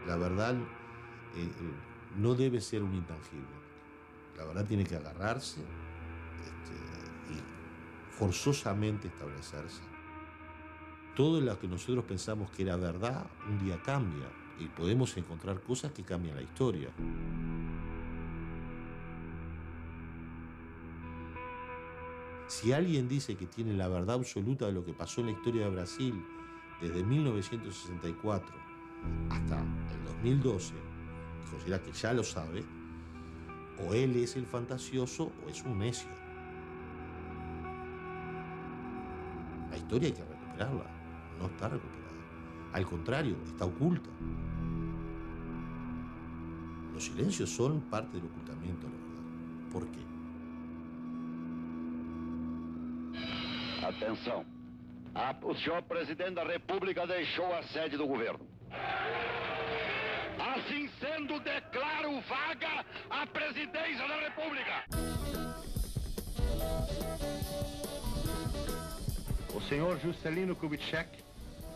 La verdad no debe ser un intangible. La verdad tiene que agarrarse y forzosamente establecerse. Todo lo que nosotros pensamos que era verdad, un día cambia y podemos encontrar cosas que cambian la historia. Si alguien dice que tiene la verdad absoluta de lo que pasó en la historia de Brasil desde 1964 hasta el 2012, y considera que ya lo sabe, o él es el fantasioso o es un necio. La historia hay que recuperarla, no está recuperada. Al contrario, está oculta. Los silencios son parte del ocultamiento de la verdad. ¿Por qué? Atenção. O senhor presidente da República deixou a sede do governo. Assim sendo, declaro vaga a presidência da República. O senhor Juscelino Kubitschek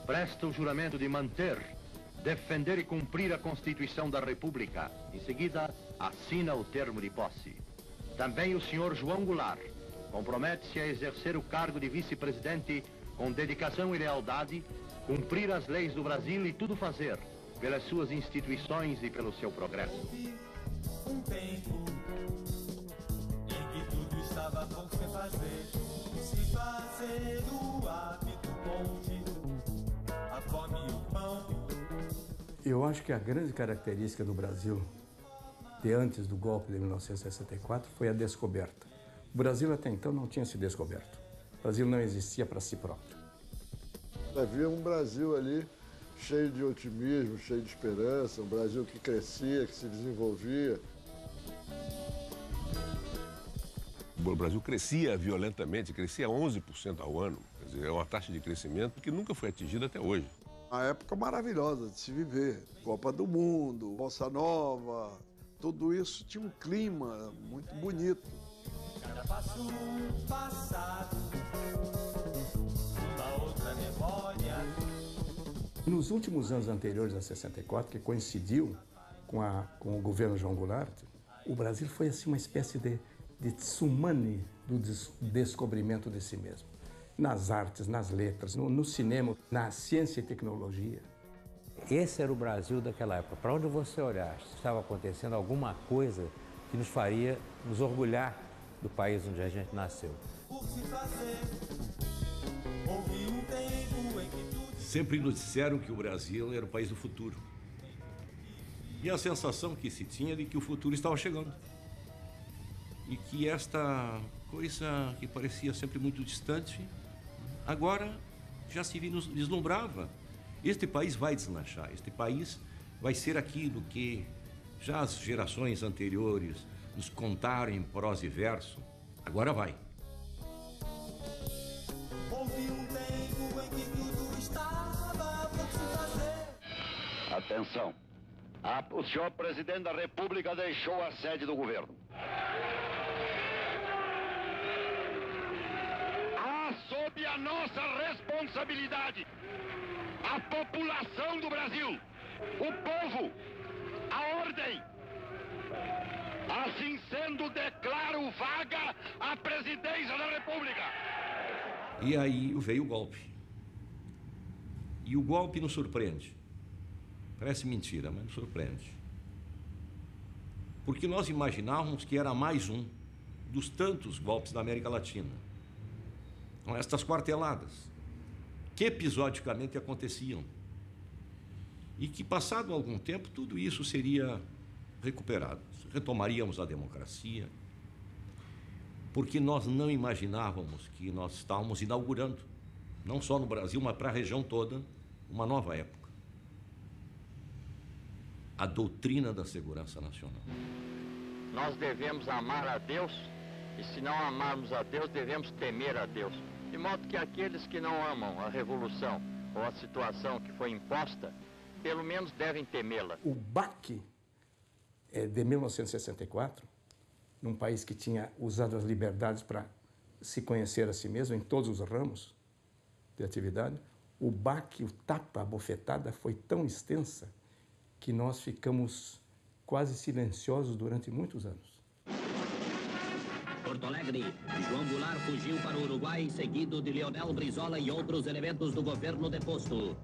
presta o juramento de manter, defender e cumprir a Constituição da República. Em seguida, assina o termo de posse. Também o senhor João Goulart compromete-se a exercer o cargo de vice-presidente com dedicação e lealdade, cumprir as leis do Brasil e tudo fazer pelas suas instituições e pelo seu progresso. Um tempo em que tudo estava por se fazer o hábito contínuo, a fome e o pão. Eu acho que a grande característica do Brasil de antes do golpe de 1964 foi a descoberta. O Brasil até então não tinha se descoberto. O Brasil não existia para si próprio. Havia um Brasil ali cheio de otimismo, cheio de esperança, um Brasil que crescia, que se desenvolvia. O Brasil crescia violentamente, crescia 11% ao ano. Quer dizer, é uma taxa de crescimento que nunca foi atingida até hoje. Uma época maravilhosa de se viver. Copa do Mundo, Bossa Nova, tudo isso tinha um clima muito bonito. Cada passo passado, uma outra memória. Nos últimos anos anteriores a 64, que coincidiu com o governo João Goulart, o Brasil foi assim uma espécie de tsunami do descobrimento de si mesmo. Nas artes, nas letras, no cinema, na ciência e tecnologia. Esse era o Brasil daquela época. Para onde você olhar, estava acontecendo alguma coisa que nos faria nos orgulhar do país onde a gente nasceu. Sempre nos disseram que o Brasil era o país do futuro. E a sensação que se tinha de que o futuro estava chegando. E que esta coisa que parecia sempre muito distante, agora já se vislumbrava. Este país vai deslanchar, este país vai ser aquilo que já as gerações anteriores nos contaram em prosa e verso. Agora vai. Houve um tempo em que tudo estava por se fazer. Atenção. O senhor presidente da República deixou a sede do governo. Sob a nossa responsabilidade, a população do Brasil, o povo, a ordem. Assim sendo, declaro vaga a presidência da República. E aí veio o golpe. E o golpe nos surpreende. Parece mentira, mas nos surpreende. Porque nós imaginávamos que era mais um dos tantos golpes da América Latina. São estas quarteladas que episodicamente aconteciam e que, passado algum tempo, tudo isso seria recuperado. Retomaríamos a democracia, porque nós não imaginávamos que nós estávamos inaugurando, não só no Brasil, mas para a região toda, uma nova época. A doutrina da segurança nacional. Nós devemos amar a Deus e, se não amarmos a Deus, devemos temer a Deus. De modo que aqueles que não amam a revolução ou a situação que foi imposta, pelo menos devem temê-la. O baque de 1964, num país que tinha usado as liberdades para se conhecer a si mesmo em todos os ramos de atividade, o baque, o tapa, a bofetada foi tão extensa que nós ficamos quase silenciosos durante muitos anos. Porto Alegre, João Goulart fugiu para o Uruguai, seguido de Leonel Brizola e outros elementos do governo deposto.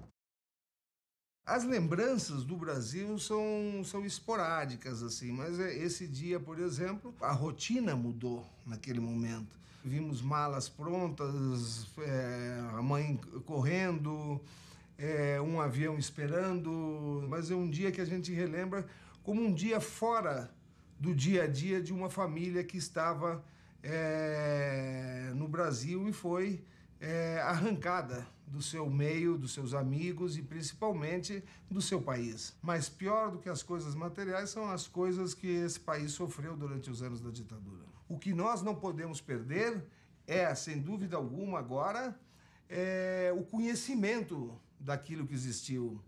As lembranças do Brasil são esporádicas, assim, mas esse dia, por exemplo, a rotina mudou naquele momento. Vimos malas prontas, a mãe correndo, um avião esperando, mas é um dia que a gente relembra como um dia fora do dia a dia de uma família que estava no Brasil e foi arrancada do seu meio, dos seus amigos e principalmente do seu país. Mas pior do que as coisas materiais são as coisas que esse país sofreu durante os anos da ditadura. O que nós não podemos perder sem dúvida alguma agora, o conhecimento daquilo que existiu.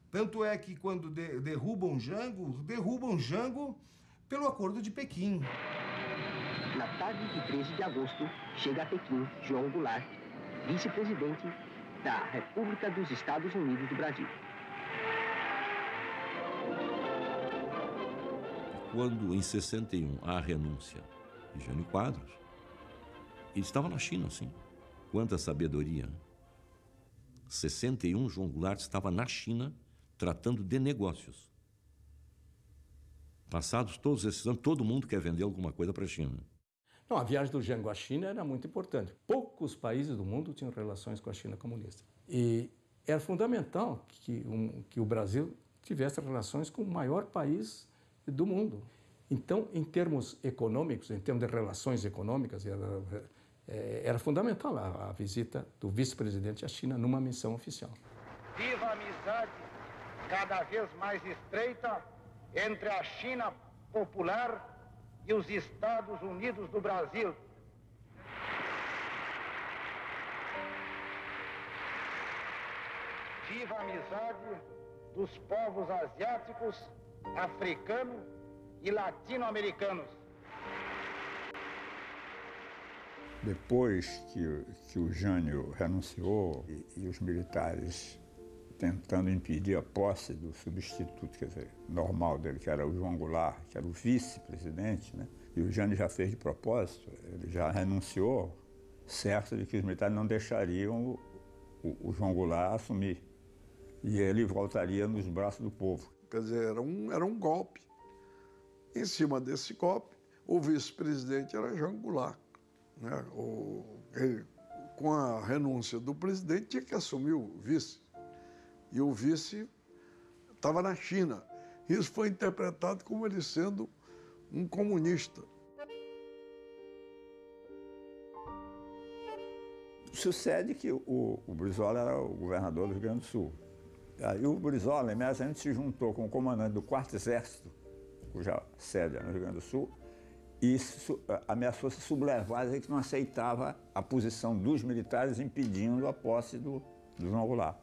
Tanto é que quando derrubam Jango pelo Acordo de Pequim. Na tarde de 13 de agosto, chega a Pequim João Goulart, vice-presidente da República dos Estados Unidos do Brasil. Quando, em 61, há a renúncia de Jânio Quadros, ele estava na China, sim. Quanta sabedoria. 61, João Goulart estava na China tratando de negócios. Passados todos esses anos, todo mundo quer vender alguma coisa para a China. Não, a viagem do Jango à China era muito importante. Poucos países do mundo tinham relações com a China comunista. E era fundamental que o Brasil tivesse relações com o maior país do mundo. Então, em termos econômicos, em termos de relações econômicas, era fundamental a visita do vice-presidente à China numa missão oficial. Viva a amizade cada vez mais estreita entre a China popular e os Estados Unidos do Brasil. Viva a amizade dos povos asiáticos, africanos e latino-americanos. Depois que o Jânio renunciou e os militares tentando impedir a posse do substituto, quer dizer, normal dele, que era o João Goulart, que era o vice-presidente, né? E o Jânio já fez de propósito, ele já renunciou, certo de que os militares não deixariam o João Goulart assumir. E ele voltaria nos braços do povo. Quer dizer, era um golpe. Em cima desse golpe, o vice-presidente era João Goulart. Né? Com a renúncia do presidente, tinha que assumir o vice. E o vice estava na China. Isso foi interpretado como ele sendo um comunista. Sucede que o Brizola era o governador do Rio Grande do Sul. Aí o Brizola, imediatamente, se juntou com o comandante do 4º Exército, cuja sede era no Rio Grande do Sul, e ameaçou se sublevar, dizer que não aceitava a posição dos militares impedindo a posse do João Goulart.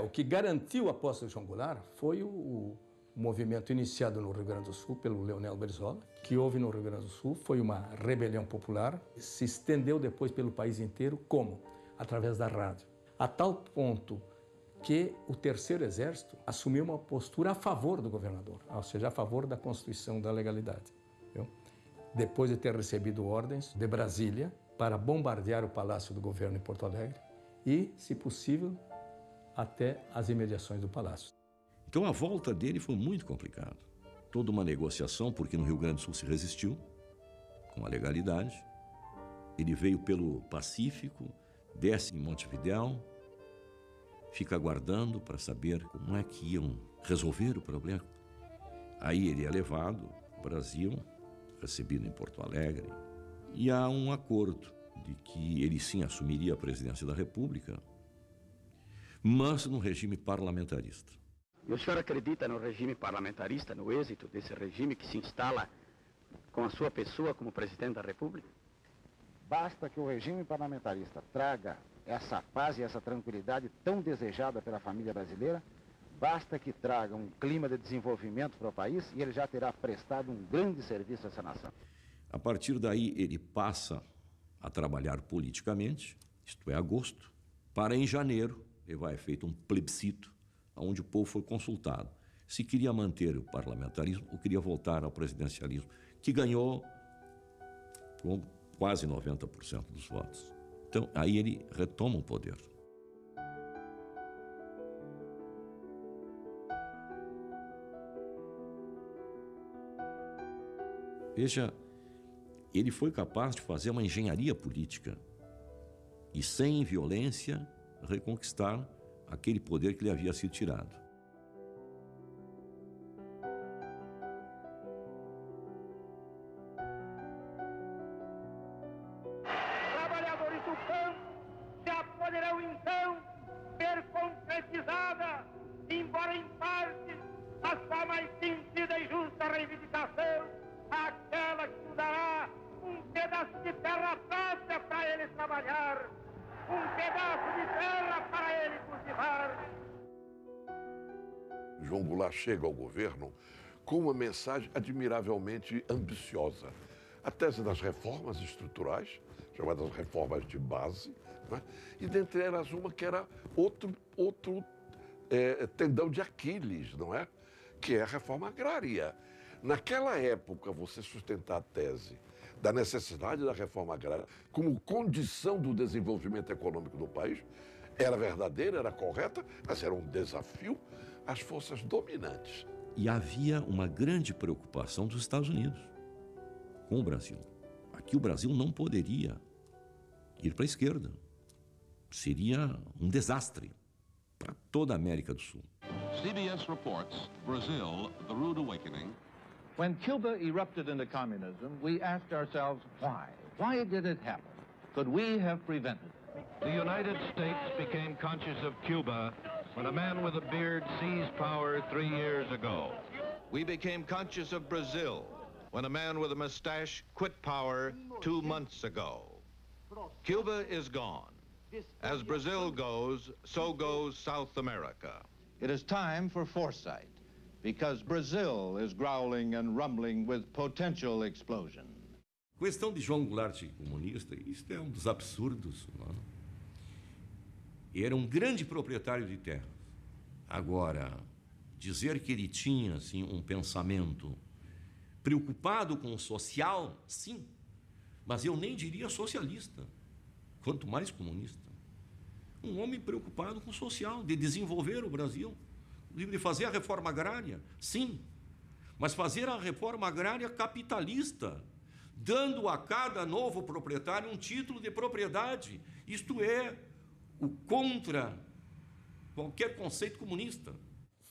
O que garantiu a posse do João Goulart foi o movimento iniciado no Rio Grande do Sul pelo Leonel Brizola, que houve no Rio Grande do Sul, foi uma rebelião popular, se estendeu depois pelo país inteiro, como? Através da rádio. A tal ponto que o 3º Exército assumiu uma postura a favor do governador, ou seja, a favor da Constituição da legalidade. Viu? Depois de ter recebido ordens de Brasília para bombardear o Palácio do Governo em Porto Alegre e, se possível, até as imediações do Palácio. Então a volta dele foi muito complicada. Toda uma negociação, porque no Rio Grande do Sul se resistiu, com a legalidade. Ele veio pelo Pacífico, desce em Montevidéu, fica aguardando para saber como é que iam resolver o problema. Aí ele é levado ao Brasil, recebido em Porto Alegre, e há um acordo de que ele sim assumiria a presidência da República, mas no regime parlamentarista. E o senhor acredita no regime parlamentarista, no êxito desse regime que se instala com a sua pessoa como presidente da República? Basta que o regime parlamentarista traga essa paz e essa tranquilidade tão desejada pela família brasileira, basta que traga um clima de desenvolvimento para o país e ele já terá prestado um grande serviço a essa nação. A partir daí ele passa a trabalhar politicamente, isto é, agosto, para em janeiro ele vai feito um plebiscito, onde o povo foi consultado se queria manter o parlamentarismo ou queria voltar ao presidencialismo, que ganhou com quase 90% dos votos. Então, aí ele retoma o poder. Veja, ele foi capaz de fazer uma engenharia política e, sem violência, reconquistar aquele poder que lhe havia sido tirado. Trabalhadores do campo se apoderão então ser concretizada, embora em parte, a sua mais sentida e justa reivindicação, aquela que nos dará um pedaço de terra própria para ele trabalhar, um pedaço de terra para ele cultivar. João Goulart chega ao governo com uma mensagem admiravelmente ambiciosa. A tese das reformas estruturais, chamadas reformas de base, né? E dentre elas uma que era outro tendão de Aquiles, não é? Que é a reforma agrária. Naquela época, você sustentar a tese da necessidade da reforma agrária como condição do desenvolvimento econômico do país era verdadeira, era correta, mas era um desafio às forças dominantes. E havia uma grande preocupação dos Estados Unidos com o Brasil. Aqui o Brasil não poderia ir para a esquerda. Seria um desastre para toda a América do Sul. CBS reports Brazil, the rude awakening. When Cuba erupted into communism, we asked ourselves why. Why did it happen? Could we have prevented it? The United States became conscious of Cuba when a man with a beard seized power 3 years ago. We became conscious of Brazil when a man with a mustache quit power 2 months ago. Cuba is gone. As Brazil goes, so goes South America. It is time for foresight, because Brazil is growling and rumbling with potential explosion. A questão de João Goulart comunista, isso é um dos absurdos, não é? Era um grande proprietário de terras. Agora, dizer que ele tinha assim, um pensamento preocupado com o social, sim, mas eu nem diria socialista, quanto mais comunista. Um homem preocupado com o social, de desenvolver o Brasil, de fazer a reforma agrária, sim, mas fazer a reforma agrária capitalista, dando a cada novo proprietário um título de propriedade. Isto é o contra qualquer conceito comunista.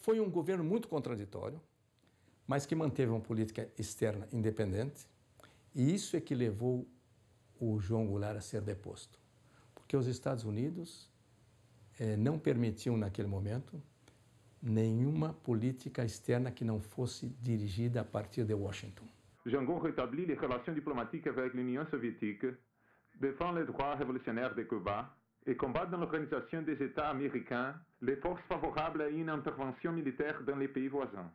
Foi um governo muito contraditório, mas que manteve uma política externa independente, e isso é que levou o João Goulart a ser deposto. Porque os Estados Unidos não permitiam, naquele momento, nenhuma política externa que não fosse dirigida a partir de Washington. Jangon rétablit les relations diplomatiques avec l'Union soviétique, défend les droits révolutionnaires de Cuba et combat dans l'organisation des États américains les forces favorables à une intervention militaire dans les pays voisins.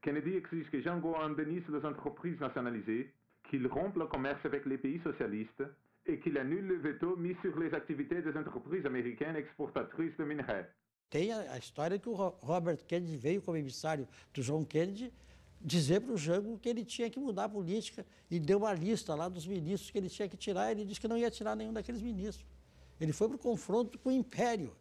Kennedy exige que Jangon indemnise les entreprises nationalisées, qu'il rompe le commerce avec les pays socialistes et qu'il annule le veto mis sur les activités des entreprises américaines exportatrices de minerais. Tem a história que o Robert Kennedy veio como emissário do John Kennedy dizer para o Jango que ele tinha que mudar a política e deu uma lista lá dos ministros que ele tinha que tirar, e ele disse que não ia tirar nenhum daqueles ministros. Ele foi para o confronto com o Império.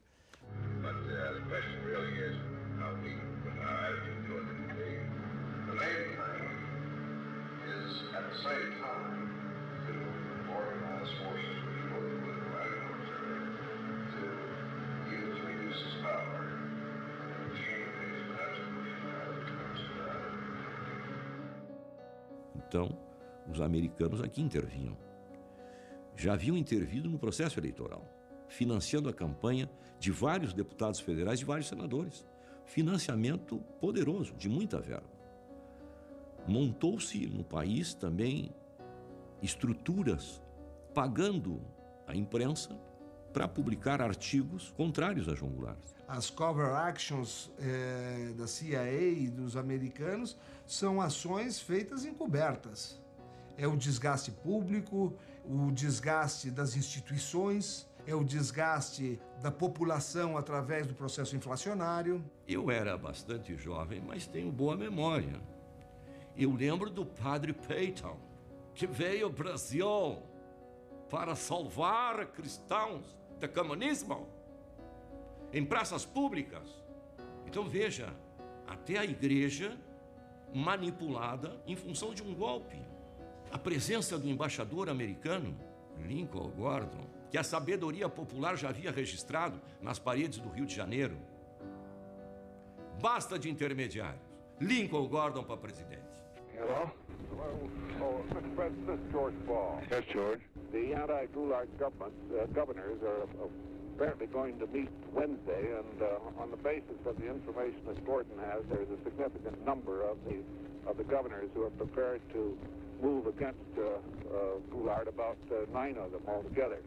Então, os americanos aqui intervinham. Já haviam intervido no processo eleitoral, financiando a campanha de vários deputados federais e de vários senadores. Financiamento poderoso, de muita verba. Montou-se no país também estruturas pagando a imprensa para publicar artigos contrários a João Goulart. As cover actions da CIA e dos americanos são ações feitas encobertas. É o desgaste público, o desgaste das instituições, é o desgaste da população através do processo inflacionário. Eu era bastante jovem, mas tenho boa memória. Eu lembro do padre Peyton, que veio ao Brasil para salvar cristãos do comunismo em praças públicas. Então veja, até a igreja manipulada em função de um golpe. A presença do embaixador americano, Lincoln Gordon, que a sabedoria popular já havia registrado nas paredes do Rio de Janeiro. Basta de intermediários. Lincoln Gordon para presidente. Hello? Oh, Mr. President, this is George Ball. Yes, George. The anti-Gulag governors are apparently going to meet Wednesday, and on the basis of the information that Gordon has, there's a significant number of the governors who are prepared to move against Goulart, about 9 of them altogether,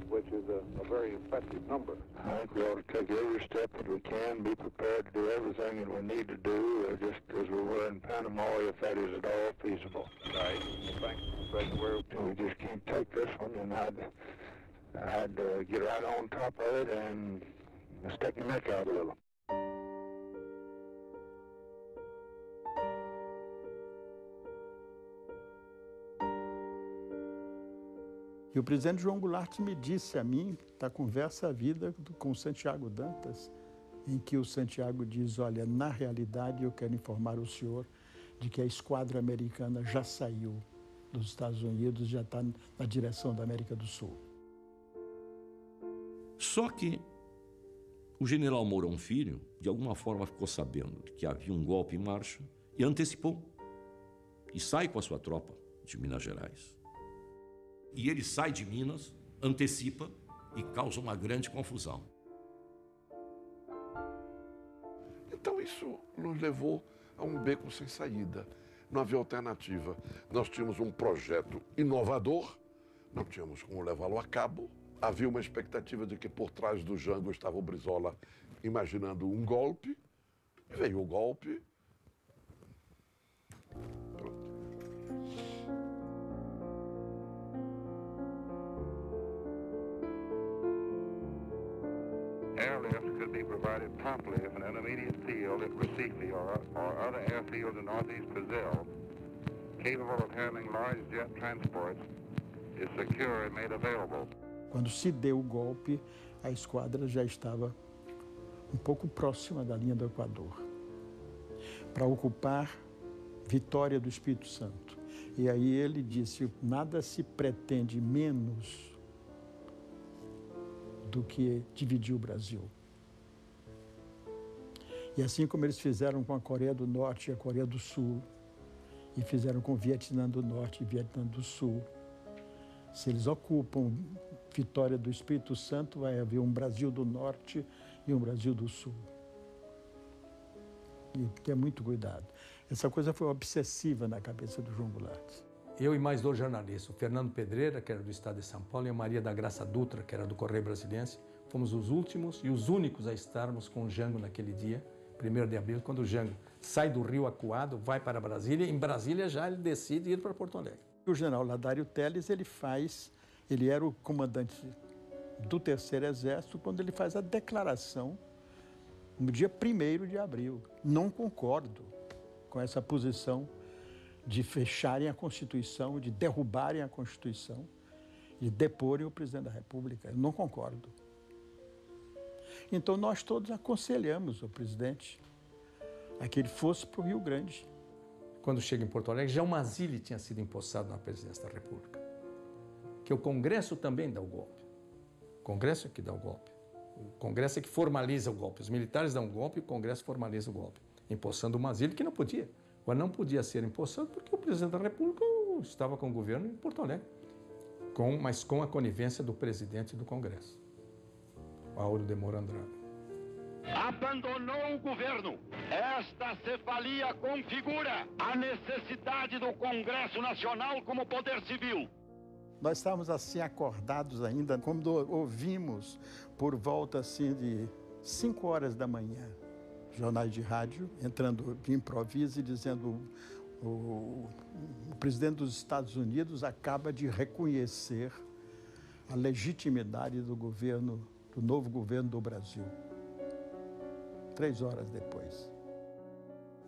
which is a very effective number. I think we ought to take every step that we can, be prepared to do everything that we need to do, just as we were in Panama, if that is at all feasible. Right. Thanks, President. We just can't take this one, and I'd get right on top of it and stick my neck out a little. E o presidente João Goulart me disse a mim, da conversa à vida com o Santiago Dantas, em que o Santiago diz, olha, na realidade eu quero informar o senhor de que a esquadra americana já saiu dos Estados Unidos, já está na direção da América do Sul. Só que o general Mourão Filho, de alguma forma, ficou sabendo que havia um golpe em marcha e antecipou. E sai com a sua tropa de Minas Gerais. E ele sai de Minas, antecipa e causa uma grande confusão. Então isso nos levou a um beco sem saída. Não havia alternativa. Nós tínhamos um projeto inovador, não tínhamos como levá-lo a cabo. Havia uma expectativa de que por trás do Jango estava o Brizola imaginando um golpe. Veio o golpe. Airlift could be provided promptly if an intermediate field at Recife or other airfields in northeast Brazil, capable of handling large jet transports, is secure and made available. Quando se deu o golpe, a esquadra já estava um pouco próxima da linha do Equador, para ocupar Vitória do Espírito Santo. E aí ele disse, nada se pretende menos do que dividir o Brasil. E assim como eles fizeram com a Coreia do Norte e a Coreia do Sul, e fizeram com o Vietnã do Norte e Vietnã do Sul, se eles ocupam Vitória do Espírito Santo, vai haver um Brasil do Norte e um Brasil do Sul. E ter muito cuidado. Essa coisa foi obsessiva na cabeça do João Goulart. Eu e mais 2 jornalistas, o Fernando Pedreira, que era do Estado de São Paulo, e a Maria da Graça Dutra, que era do Correio Brasiliense, fomos os últimos e os únicos a estarmos com o Jango naquele dia, 1º de abril, quando o Jango sai do Rio Acuado, vai para Brasília, em Brasília já ele decide ir para Porto Alegre. O general Ladário Telles, ele era o comandante do 3º Exército, quando ele faz a declaração no dia 1º de abril. Não concordo com essa posição de fecharem a Constituição, de derrubarem a Constituição, de deporem o presidente da República. Eu não concordo. Então, nós todos aconselhamos o presidente a que ele fosse para o Rio Grande. Quando chega em Porto Alegre, já o Mazili tinha sido empossado na presidência da República. Que o Congresso também dá o golpe. O Congresso é que dá o golpe. O Congresso é que formaliza o golpe. Os militares dão o golpe e o Congresso formaliza o golpe. Empossando o Mazili, que não podia. Mas não podia ser empossado porque o presidente da República estava com o governo em Porto Alegre. Mas com a conivência do presidente do Congresso, Áureo de Moura Andrade. Abandonou o governo. Esta cefalia configura a necessidade do Congresso Nacional como poder civil. Nós estávamos assim acordados ainda, quando ouvimos por volta assim de 5 horas da manhã, jornais de rádio entrando de improviso e dizendo o presidente dos Estados Unidos acaba de reconhecer a legitimidade do governo, do novo governo do Brasil. 3 horas depois.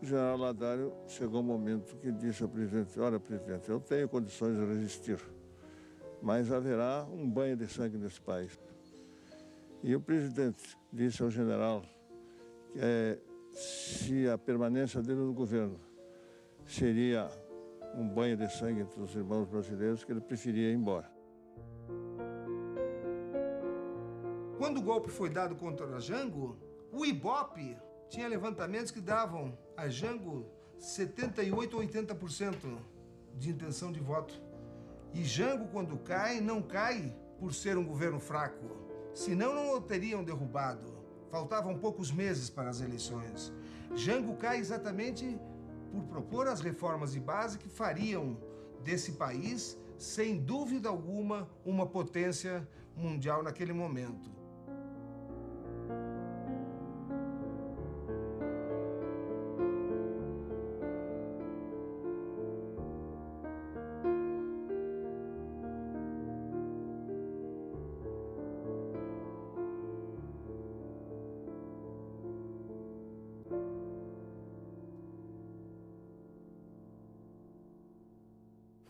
O general Ladário chegou um momento que disse ao presidente: olha, presidente, eu tenho condições de resistir, mas haverá um banho de sangue nesse país. E o presidente disse ao general que se a permanência dele no governo seria um banho de sangue entre os irmãos brasileiros, que ele preferia ir embora. Quando o golpe foi dado contra Jango, o Ibope tinha levantamentos que davam a Jango 78% ou 80% de intenção de voto. E Jango, quando cai, não cai por ser um governo fraco. Senão não o teriam derrubado. Faltavam poucos meses para as eleições. Jango cai exatamente por propor as reformas de base que fariam desse país, sem dúvida alguma, uma potência mundial naquele momento.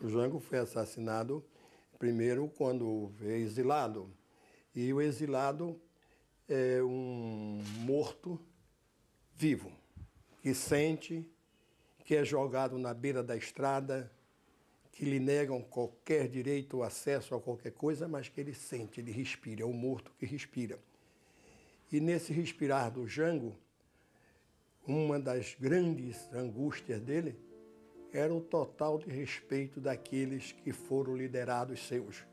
O Jango foi assassinado primeiro quando é exilado. E o exilado é um morto vivo, que sente, que é jogado na beira da estrada, que lhe negam qualquer direito ou acesso a qualquer coisa, mas que ele sente, ele respira, é um morto que respira. E nesse respirar do Jango, uma das grandes angústias dele era o total de respeito daqueles que foram liderados seus,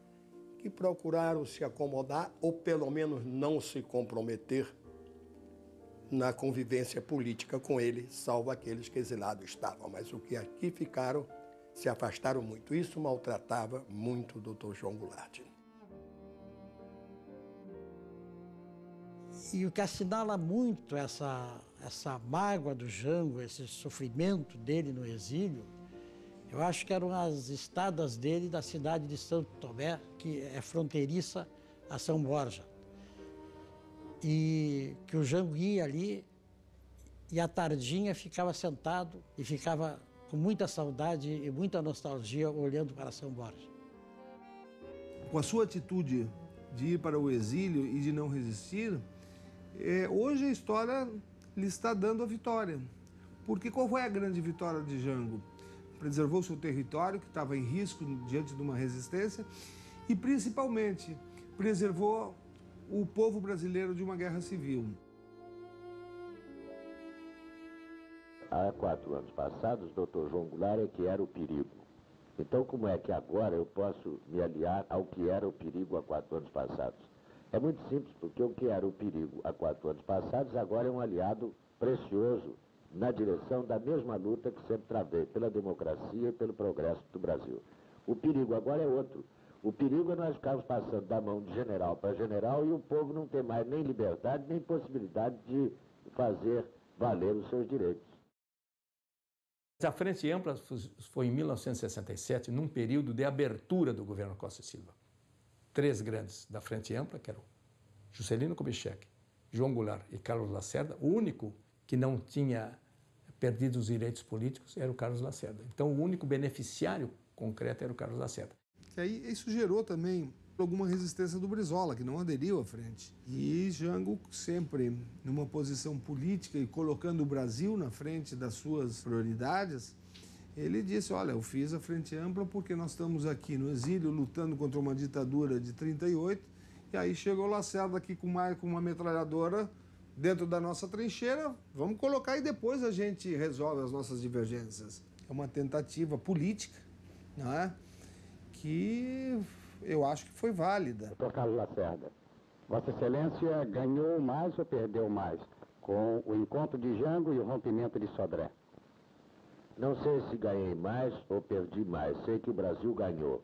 que procuraram se acomodar ou pelo menos não se comprometer na convivência política com ele, salvo aqueles que exilados estavam. Mas os que aqui ficaram se afastaram muito. Isso maltratava muito o Dr. João Goulart. E o que assinala muito essa mágoa do Jango, esse sofrimento dele no exílio, eu acho que eram as estadas dele da cidade de Santo Tomé, que é fronteiriça a São Borja. E que o Jango ia ali e à tardinha ficava sentado e ficava com muita saudade e muita nostalgia olhando para São Borja. Com a sua atitude de ir para o exílio e de não resistir, hoje a história lhe está dando a vitória. Porque qual foi a grande vitória de Jango? Preservou seu território, que estava em risco diante de uma resistência, e principalmente preservou o povo brasileiro de uma guerra civil. Há 4 anos passados, o Dr. João Goulart é que era o perigo. Então, como é que agora eu posso me aliar ao que era o perigo há 4 anos passados? É muito simples, porque o que era o perigo há 4 anos passados agora é um aliado precioso na direção da mesma luta que sempre travei, pela democracia e pelo progresso do Brasil. O perigo agora é outro. O perigo é nós ficarmos passando da mão de general para general e o povo não ter mais nem liberdade, nem possibilidade de fazer valer os seus direitos. A Frente Ampla foi em 1967, num período de abertura do governo Costa e Silva. 3 grandes da Frente Ampla, que eram Juscelino Kubitschek, João Goulart e Carlos Lacerda. O único que não tinha perdido os direitos políticos era o Carlos Lacerda. Então, o único beneficiário concreto era o Carlos Lacerda. E aí, isso gerou também alguma resistência do Brizola, que não aderiu à frente. E Jango, sempre numa posição política e colocando o Brasil na frente das suas prioridades, ele disse, olha, eu fiz a Frente Ampla porque nós estamos aqui no exílio lutando contra uma ditadura de 38, e aí chegou o Lacerda aqui com uma metralhadora dentro da nossa trincheira, vamos colocar e depois a gente resolve as nossas divergências. É uma tentativa política, não é? Que eu acho que foi válida. Dr. Carlos Lacerda, Vossa Excelência ganhou mais ou perdeu mais com o encontro de Jango e o rompimento de Sodré? Não sei se ganhei mais ou perdi mais, sei que o Brasil ganhou.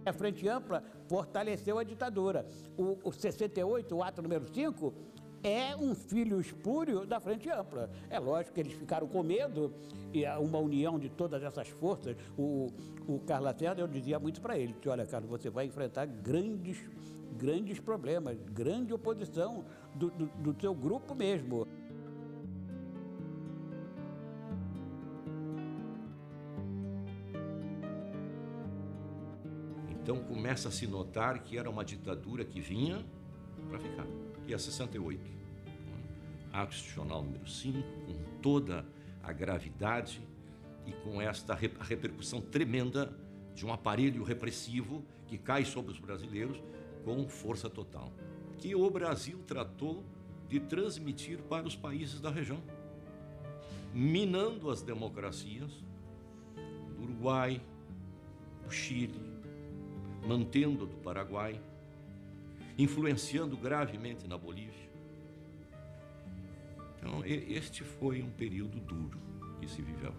A Frente Ampla fortaleceu a ditadura. O 68, o ato número 5, é um filho espúrio da Frente Ampla. É lógico que eles ficaram com medo, e uma união de todas essas forças. O Carlos Lacerda, eu dizia muito para ele, que olha, Carlos, você vai enfrentar grandes problemas, grande oposição do seu grupo mesmo. Então começa a se notar que era uma ditadura que vinha para ficar. E a 68, ato institucional número 5, com toda a gravidade e com esta repercussão tremenda de um aparelho repressivo que cai sobre os brasileiros com força total, que o Brasil tratou de transmitir para os países da região, minando as democracias do Uruguai, do Chile, mantendo a do Paraguai, influenciando gravemente na Bolívia. Então, este foi um período duro que se viveu.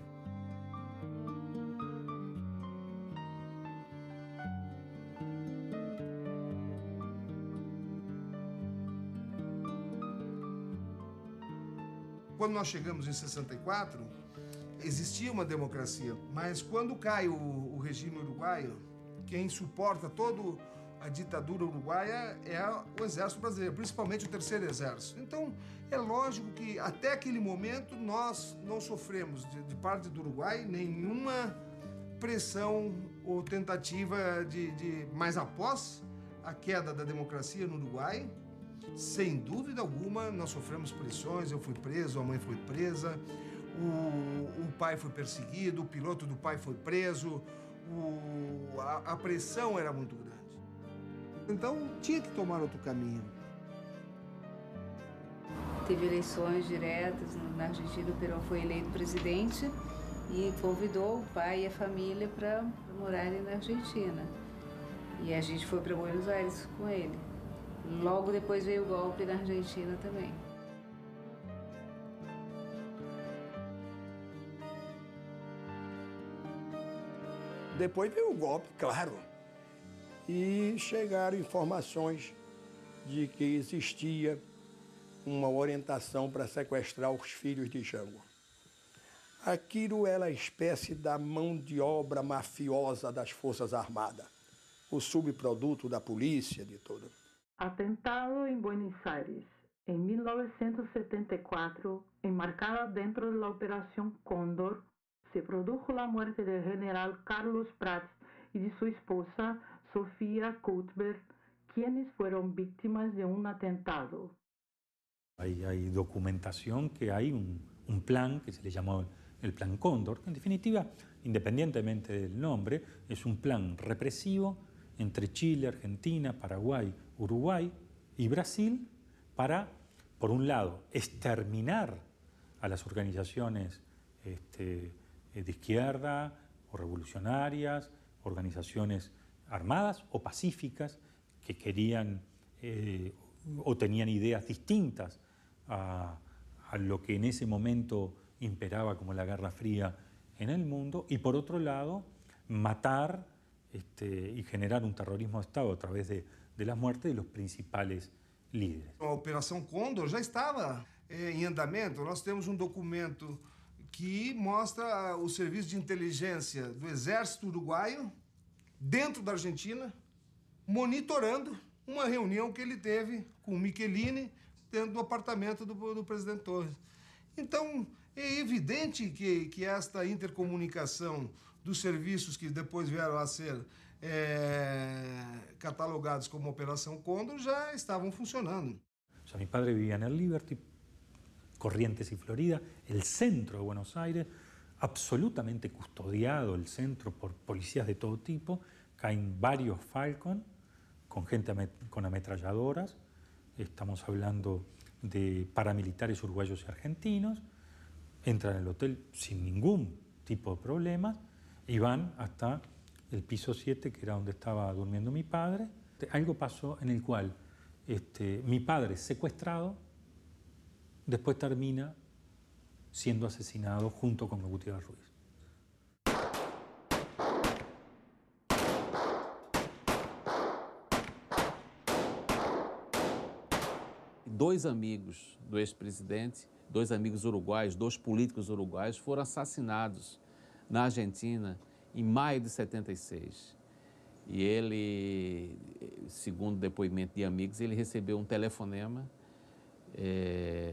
Quando nós chegamos em 64, existia uma democracia, mas quando cai o regime uruguaio, quem suporta toda a ditadura uruguaia é o Exército Brasileiro, principalmente o Terceiro Exército. Então, é lógico que até aquele momento nós não sofremos, de parte do Uruguai, nenhuma pressão ou tentativa de... Mas após a queda da democracia no Uruguai, sem dúvida alguma, nós sofremos pressões. Eu fui preso, a mãe foi presa, o pai foi perseguido, o piloto do pai foi preso, a pressão era muito grande. Então, tinha que tomar outro caminho. Teve eleições diretas na Argentina, o Perón foi eleito presidente e convidou o pai e a família para morarem na Argentina. E a gente foi para Buenos Aires com ele. Logo depois veio o golpe na Argentina também. Depois veio o golpe, claro, e chegaram informações de que existia uma orientação para sequestrar os filhos de Jango. Aquilo era a espécie da mão de obra mafiosa das Forças Armadas, o subproduto da polícia, de tudo. Atentado em Buenos Aires, em 1974, enmarcada dentro da Operação Cóndor, se produjo la muerte del general Carlos Prats y de su esposa Sofía Cuthbert, quienes fueron víctimas de un atentado. Hay documentación que hay un plan que se le llamó el Plan Cóndor, que en definitiva, independientemente del nombre, es un plan represivo entre Chile, Argentina, Paraguay, Uruguay y Brasil para, por un lado, exterminar a las organizaciones de izquierda o revolucionarias, organizaciones armadas o pacíficas que querían o tenían ideas distintas a lo que en ese momento imperaba como la Guerra Fría en el mundo, y por otro lado, matar y generar un terrorismo de Estado a través de las muertes de los principales líderes. A Operação Cóndor já estava em andamento. Nós temos um documento que mostra o serviço de inteligência do Exército Uruguaio dentro da Argentina, monitorando uma reunião que ele teve com o Michelini dentro do apartamento do presidente Torres. Então, é evidente que esta intercomunicação dos serviços que depois vieram a ser catalogados como Operação Cóndor já estavam funcionando. O sea, mi padre vivía en el Liberty, Corrientes y Florida, el centro de Buenos Aires, absolutamente custodiado el centro por policías de todo tipo. Caen varios Falcon con gente con ametralladoras. Estamos hablando de paramilitares uruguayos y argentinos. Entran en el hotel sin ningún tipo de problemas y van hasta el piso 7, que era donde estaba durmiendo mi padre. Algo pasó en el cual mi padre secuestrado, después termina siendo asesinado junto con Gutiérrez Ruiz. 2 amigos do ex-presidente, 2 amigos uruguaios, 2 políticos uruguaios, foram assassinados na Argentina em maio de 76. E ele, segundo depoimento de amigos, ele recebeu um telefonema.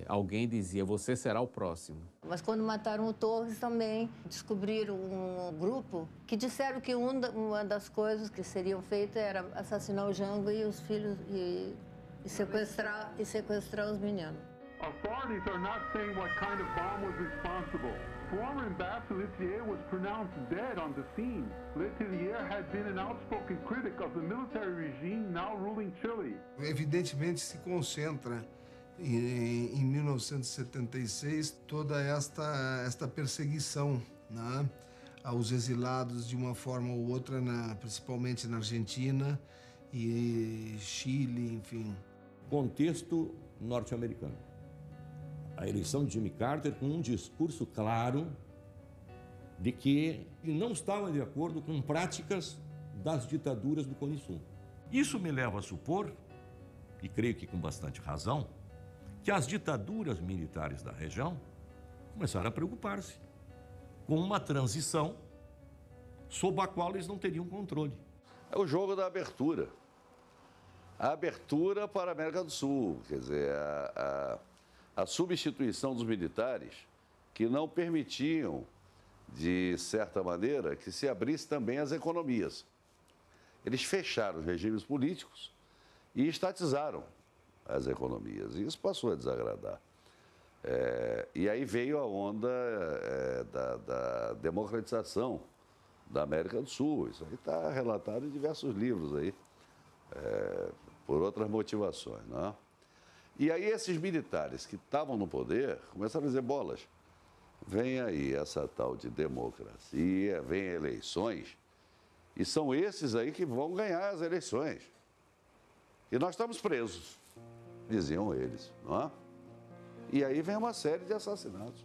Alguém dizia, você será o próximo. Mas quando mataram o Torres também descobriram um grupo que disseram que uma das coisas que seriam feitas era assassinar o Jango e os filhos e sequestrar os meninos. Authorities are not saying what kind of bomb was responsible. Former Ambassador Letelier was pronounced dead on the scene. Letelier had been an outspoken critic of the military regime now ruling Chile. Evidentemente se concentra em 1976 toda esta perseguição, né, aos exilados de uma forma ou outra, principalmente na Argentina e Chile, enfim. Contexto norte-americano. A eleição de Jimmy Carter com um discurso claro de que ele não estava de acordo com práticas das ditaduras do Cone Sul. Isso me leva a supor, e creio que com bastante razão, que as ditaduras militares da região começaram a preocupar-se com uma transição sob a qual eles não teriam controle. É o jogo da abertura. A abertura para a América do Sul, quer dizer, a substituição dos militares que não permitiam, de certa maneira, que se abrisse também as economias. Eles fecharam os regimes políticos e estatizaram as economias. E isso passou a desagradar. E aí veio a onda da democratização da América do Sul. Isso aí está relatado em diversos livros aí, por outras motivações, não é? E aí esses militares que estavam no poder começaram a dizer, bolas, vem aí essa tal de democracia, vem eleições, e são esses aí que vão ganhar as eleições. E nós estamos presos, diziam eles, não é? E aí vem uma série de assassinatos.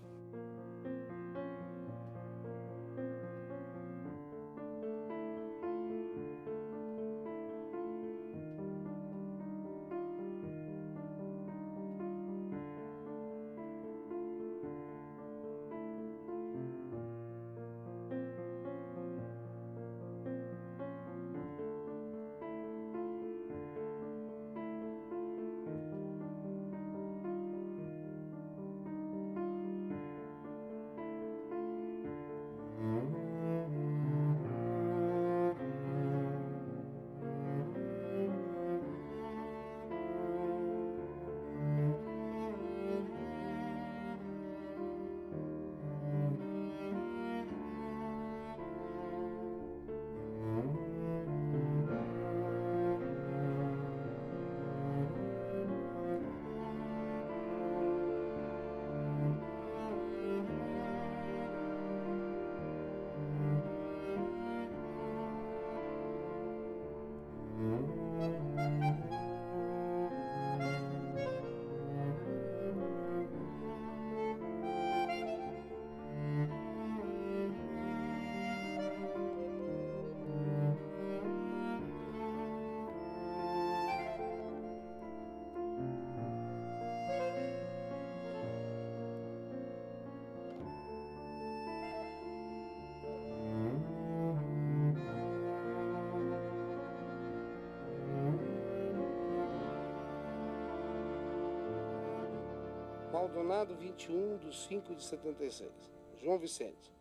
Maldonado, 21/5/76. João Vicente,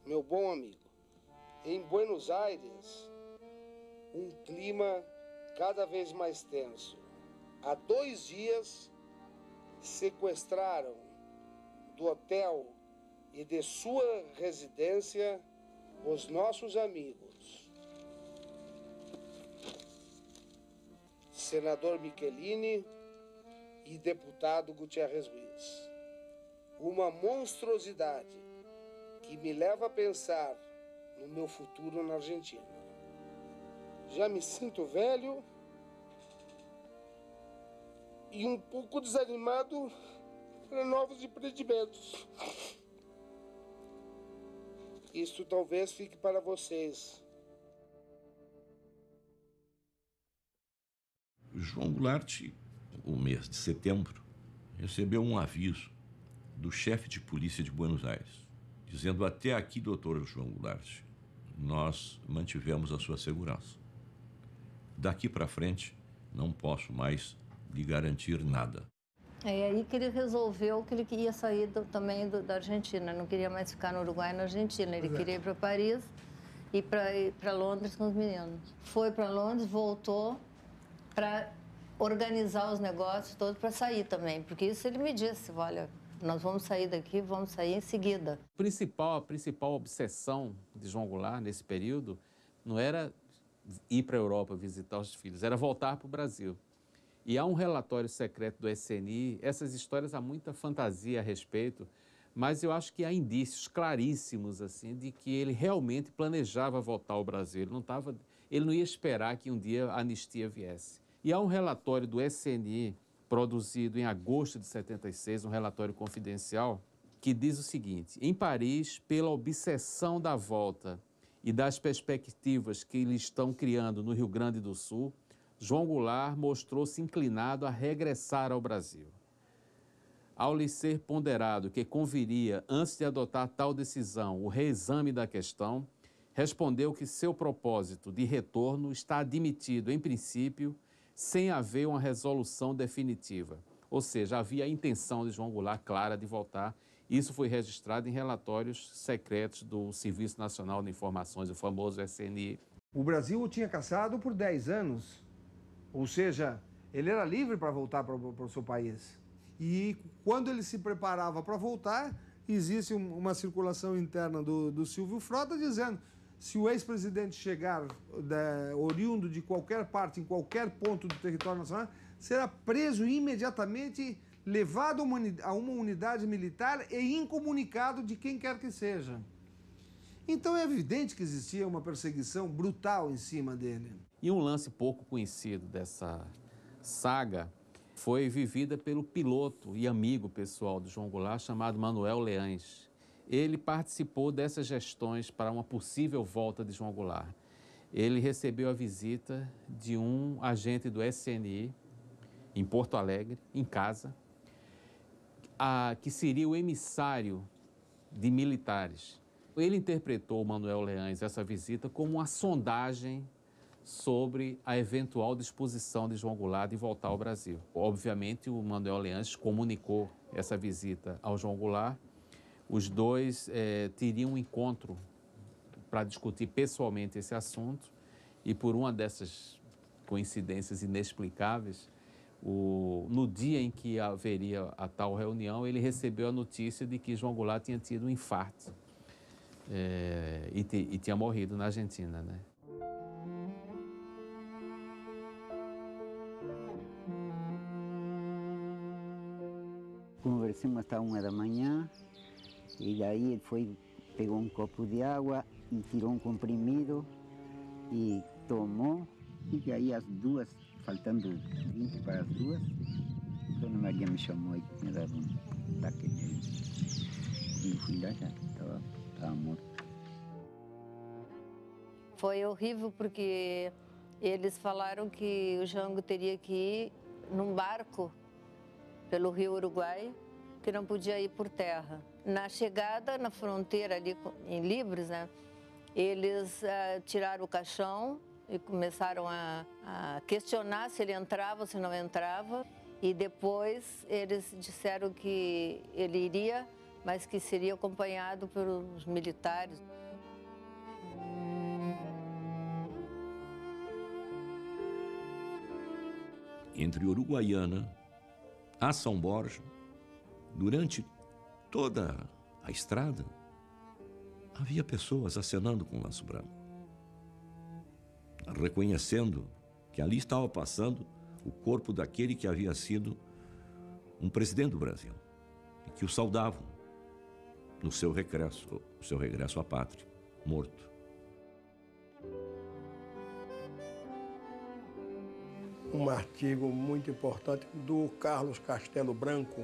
meu bom amigo, em Buenos Aires, um clima cada vez mais tenso. Há 2 dias, sequestraram do hotel e de sua residência os nossos amigos. Senador Michelini e deputado Gutierrez Ruiz. Uma monstruosidade que me leva a pensar no meu futuro na Argentina. Já me sinto velho e um pouco desanimado para novos empreendimentos. Isso talvez fique para vocês. João Goulart o mês de setembro, recebeu um aviso do chefe de polícia de Buenos Aires, dizendo: até aqui, doutor João Goulart, nós mantivemos a sua segurança. Daqui para frente, não posso mais lhe garantir nada. É aí que ele resolveu que ele queria sair também da Argentina, não queria mais ficar no Uruguai e na Argentina, ele queria ir para Paris e para Londres com os meninos. Foi para Londres, voltou para organizar os negócios todos para sair também, porque isso ele me disse: olha, nós vamos sair daqui, vamos sair em seguida. A principal obsessão de João Goulart nesse período não era ir para a Europa visitar os filhos, era voltar para o Brasil. E há um relatório secreto do SNI, essas histórias há muita fantasia a respeito, mas eu acho que há indícios claríssimos assim, de que ele realmente planejava voltar ao Brasil. Ele não ia esperar que um dia a anistia viesse. E há um relatório do SNI, produzido em agosto de 76, um relatório confidencial, que diz o seguinte: em Paris, pela obsessão da volta e das perspectivas que eles estão criando no Rio Grande do Sul, João Goulart mostrou-se inclinado a regressar ao Brasil. Ao lhe ser ponderado que conviria, antes de adotar tal decisão, o reexame da questão, respondeu que seu propósito de retorno está admitido, em princípio, sem haver uma resolução definitiva. Ou seja, havia a intenção de João Goulart clara de voltar. Isso foi registrado em relatórios secretos do Serviço Nacional de Informações, o famoso SNI. O Brasil o tinha caçado por 10 anos. Ou seja, ele era livre para voltar para o seu país. E quando ele se preparava para voltar, existe uma circulação interna do Silvio Frota dizendo: se o ex-presidente chegar oriundo de qualquer parte, em qualquer ponto do território nacional, será preso imediatamente, levado a uma unidade militar e incomunicado de quem quer que seja. Então é evidente que existia uma perseguição brutal em cima dele. E um lance pouco conhecido dessa saga foi vivida pelo piloto e amigo pessoal de João Goulart, chamado Manuel Leães. Ele participou dessas gestões para uma possível volta de João Goulart. Ele recebeu a visita de um agente do SNI em Porto Alegre, em casa, que seria o emissário de militares. Ele interpretou, o Manuel Leães, essa visita como uma sondagem sobre a eventual disposição de João Goulart de voltar ao Brasil. Obviamente, o Manuel Leães comunicou essa visita ao João Goulart. Os dois teriam um encontro para discutir pessoalmente esse assunto e, por uma dessas coincidências inexplicáveis, no dia em que haveria a tal reunião, ele recebeu a notícia de que João Goulart tinha tido um infarto e tinha morrido na Argentina, né? Conversamos até 1 da manhã e daí ele pegou um copo de água e tirou um comprimido e tomou. E aí às 2, faltando 20 para as 2, a Dona Maria me chamou e tinha dado um ataque nele. E fui lá, já estava morto. Foi horrível porque eles falaram que o Jango teria que ir num barco pelo Rio Uruguai, que não podia ir por terra. Na chegada, na fronteira ali em Libres, né, eles tiraram o caixão e começaram a questionar se ele entrava ou se não entrava. E depois eles disseram que ele iria, mas que seria acompanhado pelos militares. Entre Uruguaiana a São Borja, durante toda a estrada, havia pessoas acenando com o laço branco, reconhecendo que ali estava passando o corpo daquele que havia sido um presidente do Brasil e que o saudavam no seu regresso à pátria, morto. Um artigo muito importante do Carlos Castelo Branco,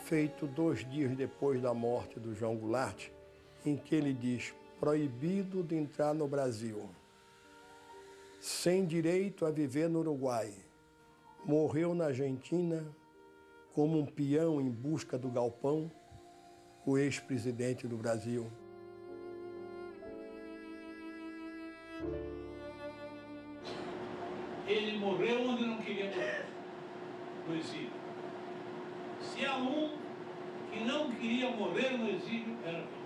feito 2 dias depois da morte do João Goulart, em que ele diz: proibido de entrar no Brasil, sem direito a viver no Uruguai, morreu na Argentina como um peão em busca do galpão, o ex-presidente do Brasil. Ele morreu onde não queria morrer, no exílio. Se há um que não queria morrer no exílio, era João.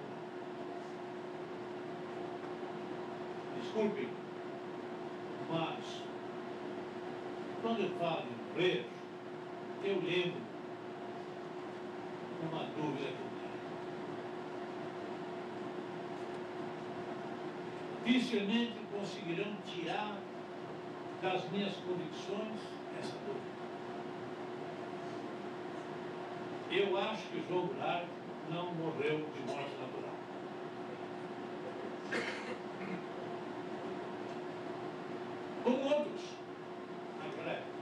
Desculpem, mas quando eu falo em preso, eu lembro uma dúvida que eu tenho. Dificilmente conseguirão tirar das minhas convicções essa dúvida. Eu acho que João Goulart não morreu de morte natural. Como outros, naquela época,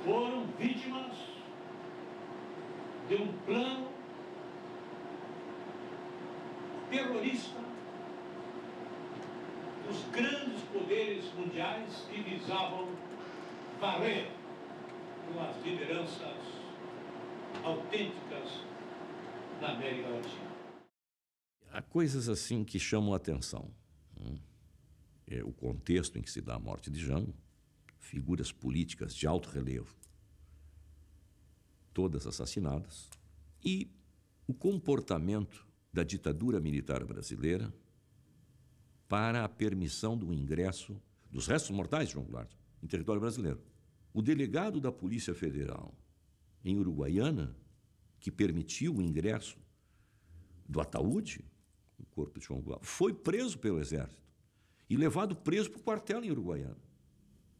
foram vítimas de um plano terrorista dos grandes poderes mundiais que visavam varrer com as lideranças autênticas na América Latina. Há coisas assim que chamam a atenção. É o contexto em que se dá a morte de Jango, figuras políticas de alto relevo, todas assassinadas, e o comportamento da ditadura militar brasileira para a permissão do ingresso dos restos mortais de João Goulart em território brasileiro. O delegado da Polícia Federal em Uruguaiana, que permitiu o ingresso do ataúde, o corpo de João Goulart, foi preso pelo Exército e levado preso para o quartel em Uruguaiana,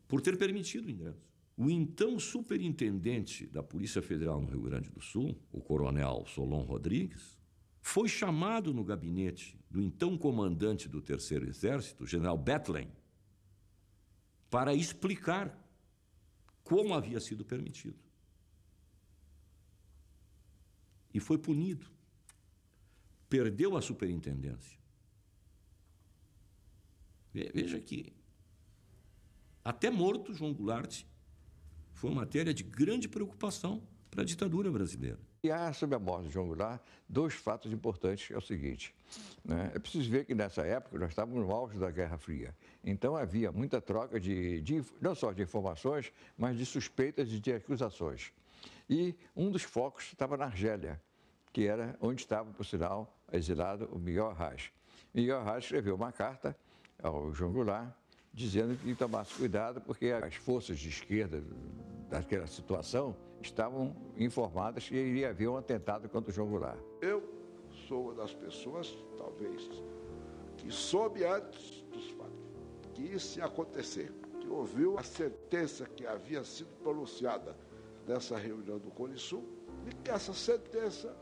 por ter permitido o ingresso. O então superintendente da Polícia Federal no Rio Grande do Sul, o coronel Solon Rodrigues, foi chamado no gabinete do então comandante do Terceiro Exército, o general Bethlen, para explicar como havia sido permitido. E foi punido. Perdeu a superintendência. Veja que até morto João Goulart foi matéria de grande preocupação para a ditadura brasileira. E há, sobre a morte de João Goulart, dois fatos importantes. É o seguinte, né? É preciso ver que nessa época nós estávamos no auge da Guerra Fria. Então havia muita troca não só de informações, mas de suspeitas e de acusações. E um dos focos estava na Argélia, que era onde estava, por sinal, exilado o Miguel Arraes. Miguel Arraes escreveu uma carta ao João Goulart, dizendo que tomasse cuidado porque as forças de esquerda daquela situação estavam informadas que iria haver um atentado contra o João Goulart. Eu sou uma das pessoas, talvez, que soube antes dos fatos que isso ia acontecer, que ouviu a sentença que havia sido pronunciada nessa reunião do Cone Sul e que essa sentença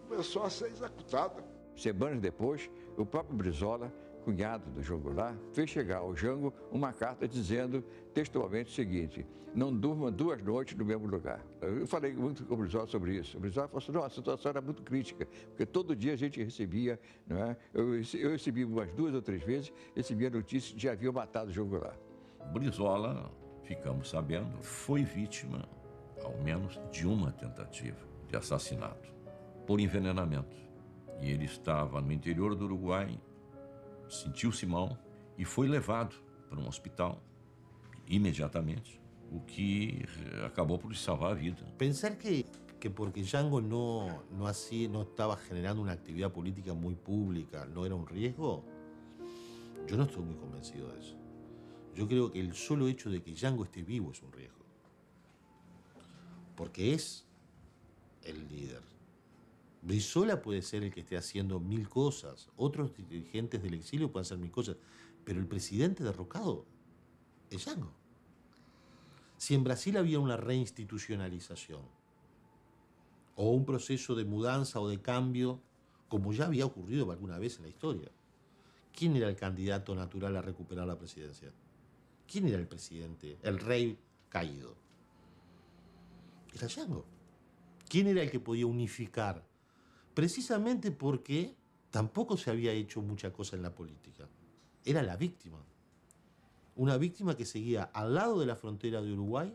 começou a ser executada. Semanas depois, o próprio Brizola, cunhado do João Goulart, fez chegar ao Jango uma carta dizendo textualmente o seguinte: não durma 2 noites no mesmo lugar. Eu falei muito com o Brizola sobre isso. O Brizola falou assim: não, a situação era muito crítica, porque todo dia a gente recebia, não é? Eu recebi umas 2 ou 3 vezes, recebia notícias de que haviam matado o João Goulart. Brizola, ficamos sabendo, foi vítima, ao menos, de uma tentativa de assassinato por envenenamento. E ele estava no interior do Uruguai, sentiu-se mal e foi levado para um hospital imediatamente, o que acabou por lhe salvar a vida. Pensar que porque Jango no estaba generando una actividad política muy pública, no era un riesgo, yo no estoy muy convencido de eso. Yo creo que el solo hecho de que Jango esté vivo es un riesgo, porque es el líder. Brizola puede ser el que esté haciendo 1000 cosas, otros dirigentes del exilio pueden hacer 1000 cosas, pero el presidente derrocado es Jango. Si en Brasil había una reinstitucionalización o un proceso de mudanza o de cambio, como ya había ocurrido alguna vez en la historia, ¿quién era el candidato natural a recuperar la presidencia? ¿Quién era el presidente, el rey caído? Era Jango. ¿Quién era el que podía unificar? Precisamente porque tampoco se había hecho mucha cosa en la política. Era la víctima. Una víctima que seguía al lado de la frontera de Uruguay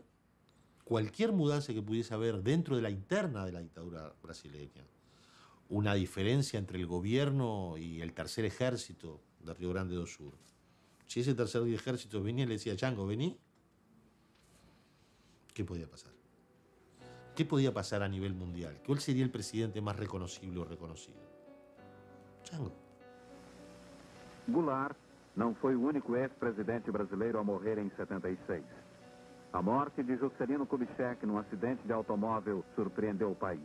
cualquier mudanza que pudiese haber dentro de la interna de la dictadura brasileña. Una diferencia entre el gobierno y el tercer ejército de Río Grande do Sul. Si ese tercer ejército venía y le decía, Chango, vení, ¿qué podía pasar? ¿Qué podía pasar a nivel mundial? ¿Cuál sería el presidente más reconocible o reconocido? Chango. Goulart não foi o único ex-presidente brasileiro a morrer em 76. A morte de Juscelino Kubitschek num acidente de automóvel surpreendeu o país.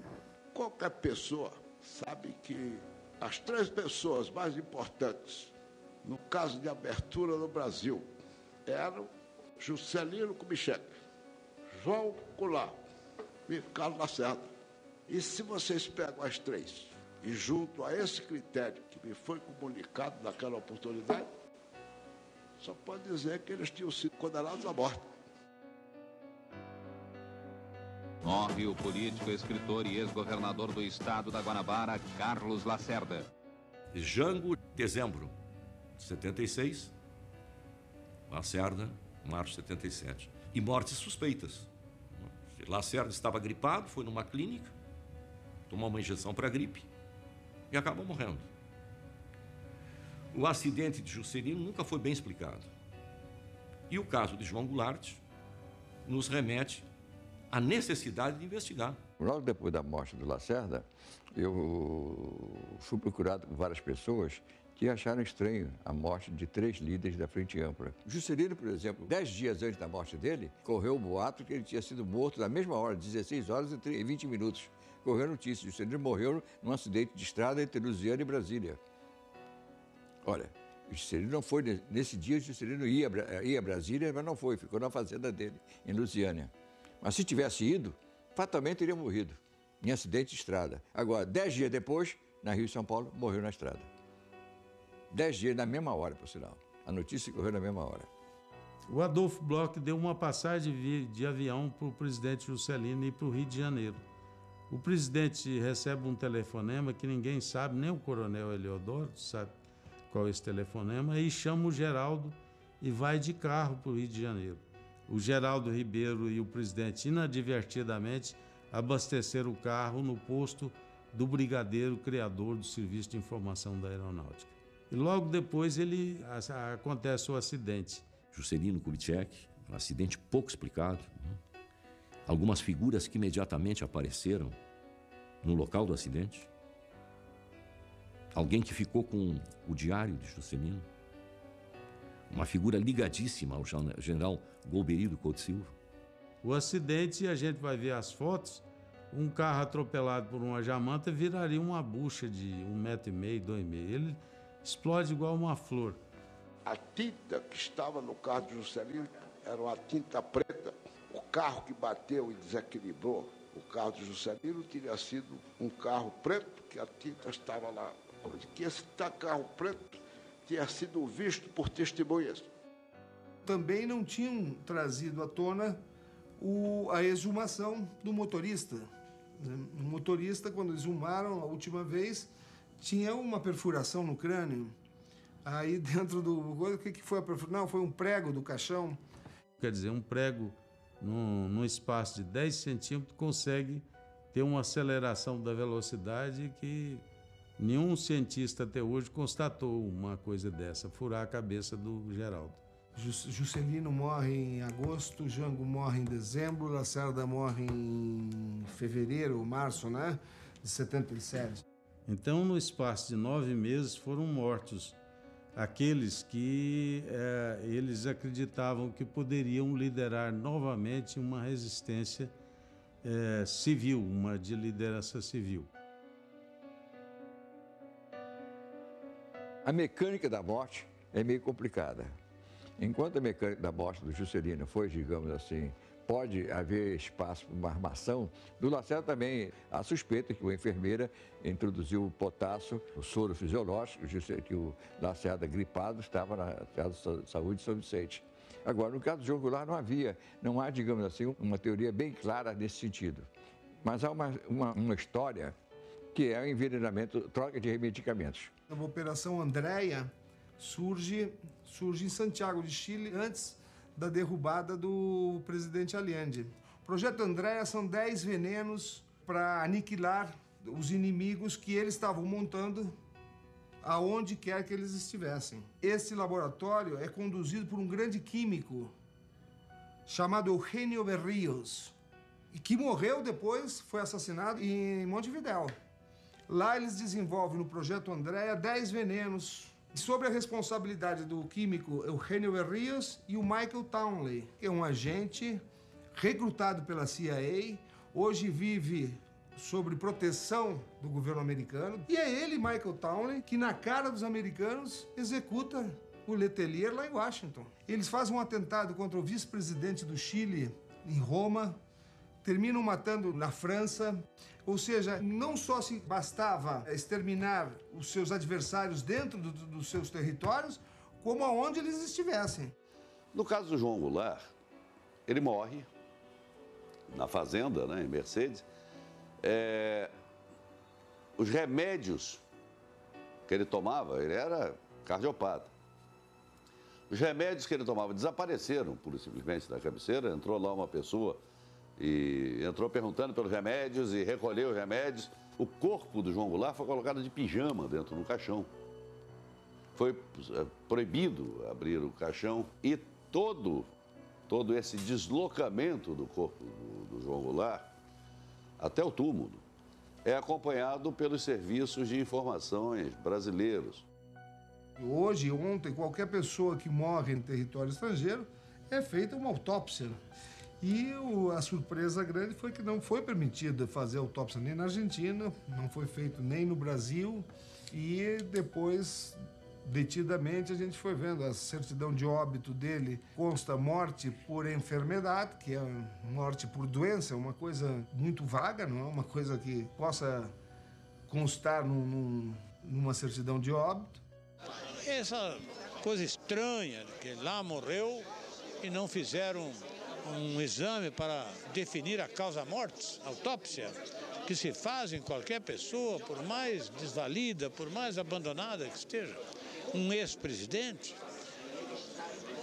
Qualquer pessoa sabe que as 3 pessoas mais importantes no caso de abertura no Brasil eram Juscelino Kubitschek, João Goulart e Carlos Lacerda. E se vocês pegam as 3 e junto a esse critério que me foi comunicado naquela oportunidade, só pode dizer que eles tinham sido condenados à morte. Morre o político, escritor e ex-governador do estado da Guanabara, Carlos Lacerda. Jango, dezembro de 76. Lacerda, março de 77. E mortes suspeitas. Lacerda estava gripado, foi numa clínica, tomou uma injeção para gripe e acabou morrendo. O acidente de Juscelino nunca foi bem explicado. E o caso de João Goulart nos remete à necessidade de investigar. Logo depois da morte do Lacerda, eu fui procurado por várias pessoas que acharam estranho a morte de 3 líderes da Frente Ampla. Juscelino, por exemplo, 10 dias antes da morte dele, correu o boato que ele tinha sido morto na mesma hora, 16 horas e 20 minutos. Correu a notícia, Juscelino morreu num acidente de estrada entre Lusiana e Brasília. Olha, Juscelino não foi, nesse dia Juscelino ia a Brasília, mas não foi, ficou na fazenda dele, em Lusiânia. Mas se tivesse ido, fatalmente teria morrido, em acidente de estrada. Agora, 10 dias depois, na Rio e São Paulo, morreu na estrada. 10 dias, na mesma hora, por sinal. A notícia correu na mesma hora. O Adolfo Bloch deu uma passagem de avião para o presidente Juscelino ir para o Rio de Janeiro. O presidente recebe um telefonema que ninguém sabe, nem o coronel Eliodoro sabe qual é esse telefonema, e chama o Geraldo e vai de carro para o Rio de Janeiro. O Geraldo Ribeiro e o presidente, inadvertidamente, abasteceram o carro no posto do brigadeiro criador do Serviço de Informação da Aeronáutica. E logo depois acontece o acidente. Juscelino Kubitschek, um acidente pouco explicado. Algumas figuras que imediatamente apareceram no local do acidente. Alguém que ficou com o diário de Juscelino. Uma figura ligadíssima ao general Golbery do Couto Silva. O acidente, a gente vai ver as fotos, um carro atropelado por uma jamanta viraria uma bucha de 1,5 m, 2 m. Ele explode igual uma flor. A tinta que estava no carro de Juscelino era uma tinta preta. O carro que bateu e desequilibrou o carro de Juscelino teria sido um carro preto, que a tinta estava lá. Que esse carro preto tinha sido visto por testemunhas. Também não tinham trazido à tona a exumação do motorista. O motorista, quando exumaram a última vez, tinha uma perfuração no crânio. Aí dentro do... O que foi a perfuração? Não, foi um prego do caixão. Quer dizer, um prego num espaço de 10 centímetros consegue ter uma aceleração da velocidade que nenhum cientista até hoje constatou uma coisa dessa, furar a cabeça do Geraldo. Juscelino morre em agosto, Jango morre em dezembro, Lacerda morre em fevereiro, março, né? De 77. Então, no espaço de 9 meses, foram mortos aqueles que eles acreditavam que poderiam liderar novamente uma resistência civil, uma de liderança civil. A mecânica da morte é meio complicada. Enquanto a mecânica da morte do Juscelino foi, digamos assim, pode haver espaço para uma armação, do Lacerda também há suspeita que uma enfermeira introduziu o potássio, o soro fisiológico, que o Lacerda gripado estava na Casa de Saúde de São Vicente. Agora, no caso do João Goulart não há, digamos assim, uma teoria bem clara nesse sentido. Mas há uma história que é o envenenamento, troca de medicamentos. Na Operação Andréia, surge em Santiago de Chile antes da derrubada do presidente Allende. O Projeto Andréa são 10 venenos para aniquilar os inimigos que eles estavam montando aonde quer que eles estivessem. Esse laboratório é conduzido por um grande químico chamado Eugenio Berríos, e que morreu depois, foi assassinado em Montevidéu. Lá eles desenvolvem no Projeto Andréa 10 venenos sob a responsabilidade do químico Eugenio Berríos e o Michael Townley, que é um agente recrutado pela CIA, hoje vive sob proteção do governo americano. E é ele, Michael Townley, que na cara dos americanos executa o Letelier lá em Washington. Eles fazem um atentado contra o vice-presidente do Chile em Roma, terminam matando na França. Ou seja, não só se bastava exterminar os seus adversários dentro dos seus territórios, como aonde eles estivessem. No caso do João Goulart, ele morre na fazenda, né, em Mercedes. Os remédios que ele tomava, ele era cardiopata. Os remédios que ele tomava desapareceram, pura e simplesmente, da cabeceira. Entrou lá uma pessoa e entrou perguntando pelos remédios e recolheu os remédios. O corpo do João Goulart foi colocado de pijama dentro do caixão. Foi proibido abrir o caixão e todo esse deslocamento do corpo do João Goulart até o túmulo é acompanhado pelos serviços de informações brasileiros. Hoje, ontem, qualquer pessoa que morre em território estrangeiro é feita uma autópsia. E a surpresa grande foi que não foi permitida fazer autópsia nem na Argentina, não foi feito nem no Brasil. E depois, detidamente, a gente foi vendo a certidão de óbito dele. Consta morte por enfermidade, que é morte por doença, é uma coisa muito vaga, não é uma coisa que possa constar numa certidão de óbito. Essa coisa estranha, que lá morreu e não fizeram um exame para definir a causa-morte, autópsia, que se faz em qualquer pessoa, por mais desvalida, por mais abandonada que esteja. Um ex-presidente,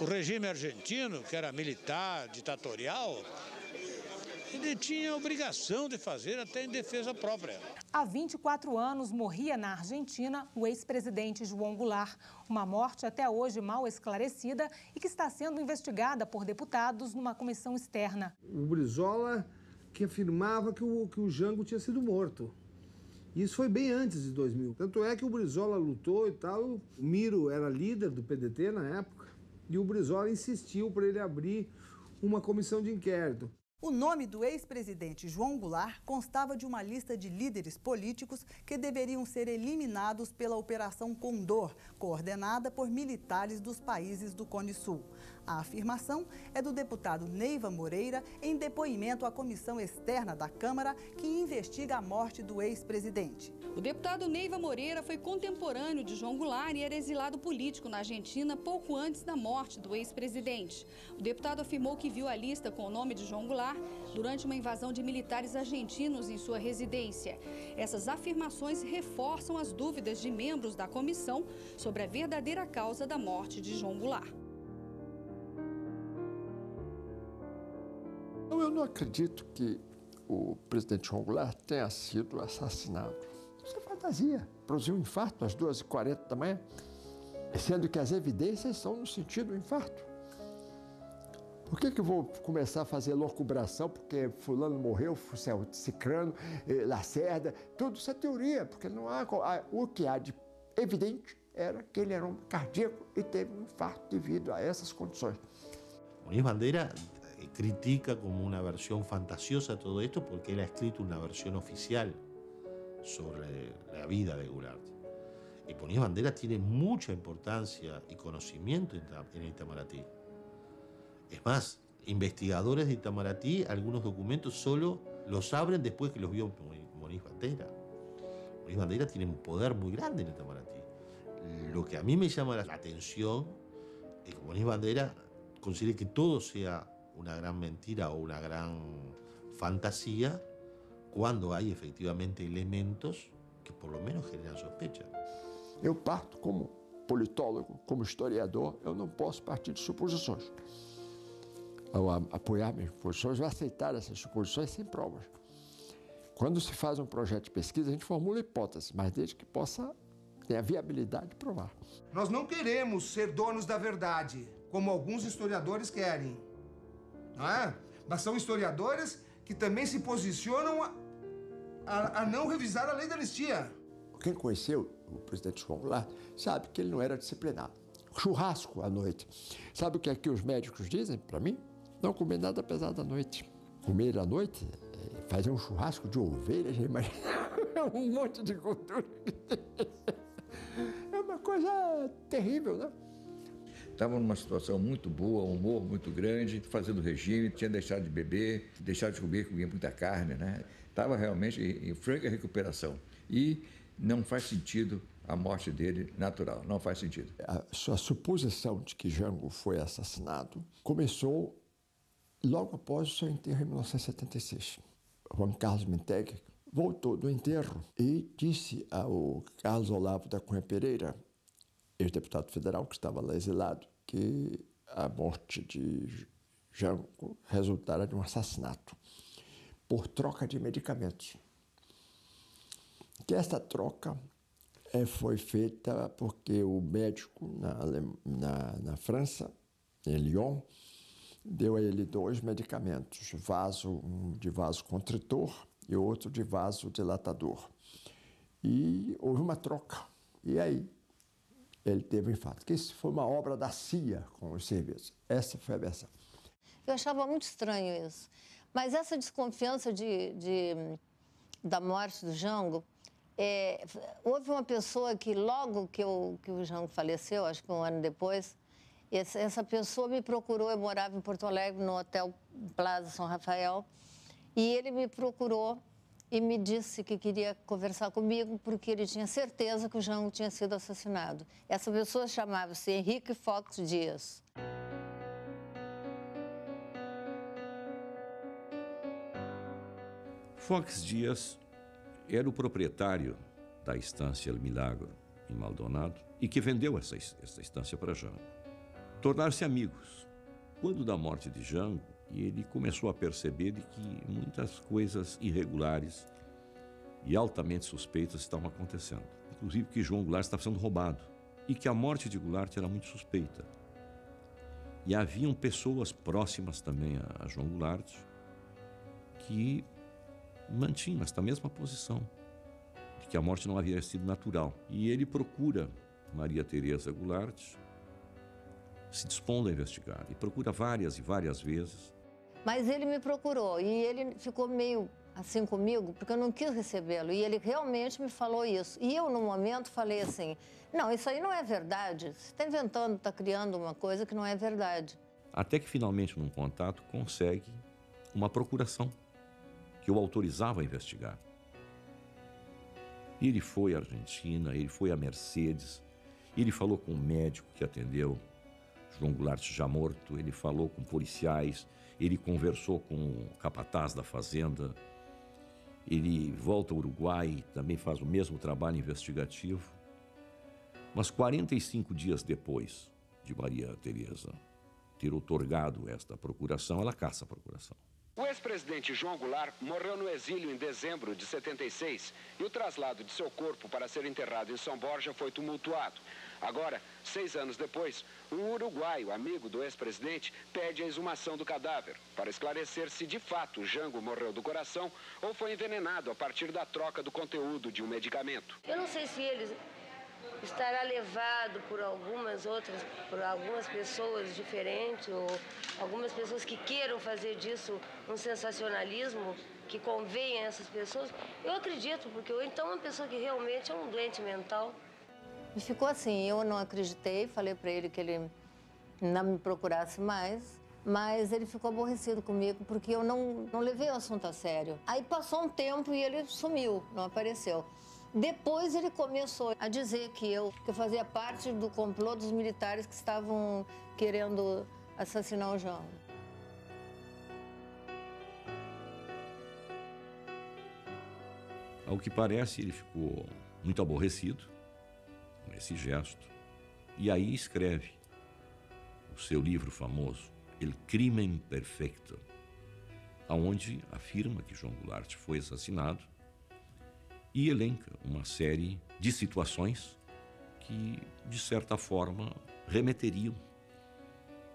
o regime argentino, que era militar, ditatorial, ele tinha a obrigação de fazer até em defesa própria. Há 24 anos morria na Argentina o ex-presidente João Goulart, uma morte até hoje mal esclarecida e que está sendo investigada por deputados numa comissão externa. O Brizola que afirmava que o Jango tinha sido morto. Isso foi bem antes de 2000. Tanto é que o Brizola lutou e tal. O Miro era líder do PDT na época e o Brizola insistiu para ele abrir uma comissão de inquérito. O nome do ex-presidente João Goulart constava de uma lista de líderes políticos que deveriam ser eliminados pela Operação Condor, coordenada por militares dos países do Cone Sul. A afirmação é do deputado Neiva Moreira em depoimento à comissão externa da Câmara que investiga a morte do ex-presidente. O deputado Neiva Moreira foi contemporâneo de João Goulart e era exilado político na Argentina pouco antes da morte do ex-presidente. O deputado afirmou que viu a lista com o nome de João Goulart durante uma invasão de militares argentinos em sua residência. Essas afirmações reforçam as dúvidas de membros da comissão sobre a verdadeira causa da morte de João Goulart. Eu não acredito que o presidente João Goulart tenha sido assassinado. Isso é fantasia. Produziu um infarto às 2h40 da manhã, sendo que as evidências são no sentido do infarto. Por que eu vou começar a fazer locubração porque fulano morreu, Cicrano, Lacerda, tudo isso é teoria, porque não há... O que há de evidente era que ele era um cardíaco e teve um infarto devido a essas condições. Muniz Bandeira critica como una versión fantasiosa todo esto porque él ha escrito una versión oficial sobre la vida de Goulart. Y Muniz Bandeira tiene mucha importancia y conocimiento en Itamaraty. Es más, investigadores de Itamaraty, algunos documentos solo los abren después que los vio Muniz Bandeira. Muniz Bandeira tiene un poder muy grande en Itamaraty. Lo que a mí me llama la atención es que Muniz Bandeira considere que todo sea una gran mentira o una gran fantasía cuando hay efectivamente elementos que por lo menos generan sospecha. Eu parto como politólogo, como historiador, eu não posso partir de suposições. Ou apoiar minhas suposições, ou aceitar essas suposições sem provas. Quando se faz um projeto de pesquisa, a gente formula hipóteses, mas desde que possa ter a viabilidade de provar. Nós não queremos ser donos da verdade, como alguns historiadores querem. Não é? Mas são historiadores que também se posicionam a não revisar a lei da anistia. Quem conheceu o presidente João Goulart sabe que ele não era disciplinado. Churrasco à noite. Sabe o que é que os médicos dizem para mim? Não comer nada pesado à noite. Comer à noite, fazer um churrasco de ovelha, já imagina, um monte de gordura. É uma coisa terrível, né? Estava numa situação muito boa, um humor muito grande, fazendo regime, tinha deixado de beber, deixado de comer, comia muita carne, né? Estava realmente em franca recuperação. E não faz sentido a morte dele natural, não faz sentido. A sua suposição de que Jango foi assassinado começou logo após o seu enterro em 1976. Juan Carlos Minteg voltou do enterro e disse ao Carlos Olavo da Cunha Pereira, ex-deputado federal que estava lá exilado, que a morte de Jango resultara de um assassinato por troca de medicamentos. Que essa troca foi feita porque o médico na França, em Lyon, deu a ele 2 medicamentos, um de vasoconstritor e outro de vasodilatador. E houve uma troca. E aí ele teve um infarto. Que isso foi uma obra da CIA com os serviços. Essa foi a versão. Eu achava muito estranho isso. Mas essa desconfiança da morte do Jango, houve uma pessoa que logo que o Jango faleceu, acho que um ano depois, essa pessoa me procurou. Eu morava em Porto Alegre, no Hotel Plaza São Rafael, e ele me procurou e me disse que queria conversar comigo porque ele tinha certeza que o Jango tinha sido assassinado. Essa pessoa chamava-se Henrique Fox Dias. Fox Dias era o proprietário da estância El Milagro, em Maldonado, e que vendeu essa estância para Jango. Tornaram-se amigos. Quando da morte de Jango, ele começou a perceber de que muitas coisas irregulares e altamente suspeitas estavam acontecendo. Inclusive que João Goulart estava sendo roubado e que a morte de Goulart era muito suspeita. E haviam pessoas próximas também a João Goulart que mantinham esta mesma posição, de que a morte não havia sido natural. E ele procura Maria Teresa Goulart, se dispondo a investigar, e procura várias e várias vezes. Mas ele me procurou e ele ficou meio assim comigo, porque eu não quis recebê-lo. E ele realmente me falou isso. E eu, no momento, falei assim, não, isso aí não é verdade. Você está inventando, está criando uma coisa que não é verdade. Até que, finalmente, num contato, consegue uma procuração que o autorizava a investigar. Ele foi à Argentina, ele foi a Mercedes, ele falou com o médico que atendeu João Goulart já morto, ele falou com policiais, ele conversou com o capataz da fazenda, ele volta ao Uruguai, também faz o mesmo trabalho investigativo. Mas 45 dias depois de Maria Teresa ter outorgado esta procuração, ela caça a procuração. O ex-presidente João Goulart morreu no exílio em dezembro de 76 e o traslado de seu corpo para ser enterrado em São Borja foi tumultuado. Agora, 6 anos depois, um uruguaio, amigo do ex-presidente, pede a exumação do cadáver para esclarecer se de fato Jango morreu do coração ou foi envenenado a partir da troca do conteúdo de um medicamento. Eu não sei se ele estará levado por algumas pessoas diferentes ou algumas pessoas que queiram fazer disso um sensacionalismo que convenha a essas pessoas. Eu acredito, porque ou então uma pessoa que realmente é um doente mental. E ficou assim, eu não acreditei, falei para ele que ele não me procurasse mais, mas ele ficou aborrecido comigo porque eu não levei o assunto a sério. Aí passou um tempo e ele sumiu, não apareceu. Depois ele começou a dizer que eu fazia parte do complô dos militares que estavam querendo assassinar o Jango. Ao que parece, ele ficou muito aborrecido com esse gesto E aí escreve o seu livro famoso, El Crimen Perfecto, onde afirma que João Goulart foi assassinado e elenca uma série de situações que, de certa forma, remeteriam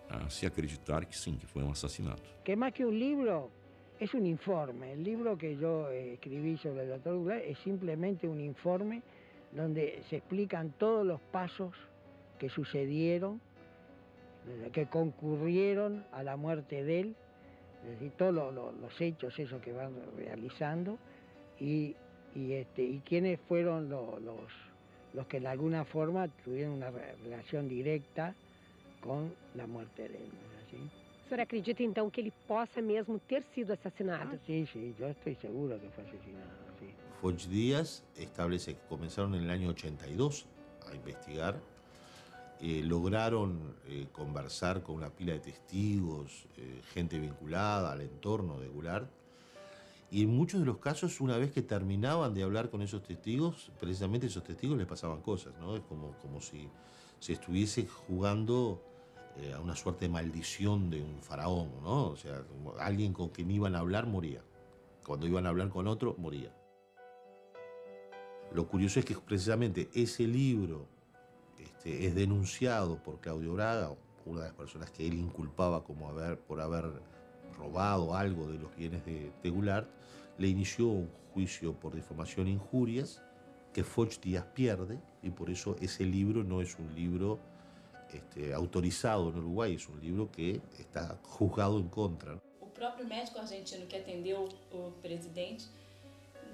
a se acreditar que sim, que foi um assassinato. Que más que un libro, es un informe. El libro que yo escribí sobre el doctor Goulart es simplemente un informe donde se explican todos los pasos que sucedieron, que concurrieron a la muerte de él, es decir, todos los hechos esos que van realizando y quiénes fueron los que de alguna forma tuvieron una relación directa com a morte dele, assim. O senhor acredita, então, que ele possa mesmo ter sido assassinado? Sim, eu estou seguro que foi assassinado, sim. Foch Díaz establece que comenzaron en el año 82 a investigar, lograron conversar con una pila de testigos, gente vinculada al entorno de Goulart, y en muchos de los casos, una vez que terminaban de hablar con esos testigos, precisamente esos testigos les pasaban cosas, ¿no? Es como si se estuviese jugando a una suerte de maldición de un faraón, ¿no? O sea, alguien con quien iban a hablar moría. Cuando iban a hablar con otro, moría. Lo curioso es que precisamente ese libro es denunciado por Claudio Braga, una de las personas que él inculpaba como por haber robado algo de los bienes de Goulart, le inició un juicio por difamación e injurias que Foch Díaz pierde, y por eso ese libro no es un libro autorizado en Uruguay, es un libro que está juzgado en contra. O próprio médico argentino que atendeu o presidente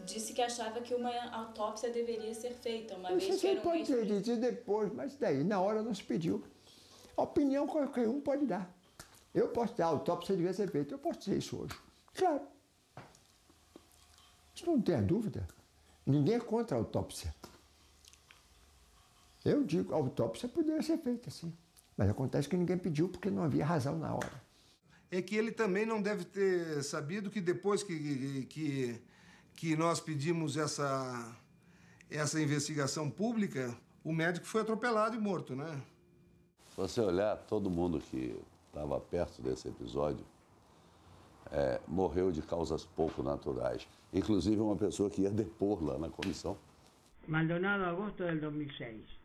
disse que achava que uma autópsia deveria ser feita, uma vez que era pode dizer depois, mas daí na hora não se pediu. A opinião qualquer um pode dar. Eu posso dar, a autópsia devia ser feita, eu posso dizer isso hoje. Claro. Isso não tem dúvida. Ninguém é contra a autópsia. Eu digo, a autópsia poderia ser feita, sim. Mas acontece que ninguém pediu porque não havia razão na hora. É que ele também não deve ter sabido que depois que nós pedimos essa investigação pública, o médico foi atropelado e morto, né? Se você olhar, todo mundo que estava perto desse episódio morreu de causas pouco naturais. Inclusive uma pessoa que ia depor lá na comissão. Maldonado, agosto del 2006.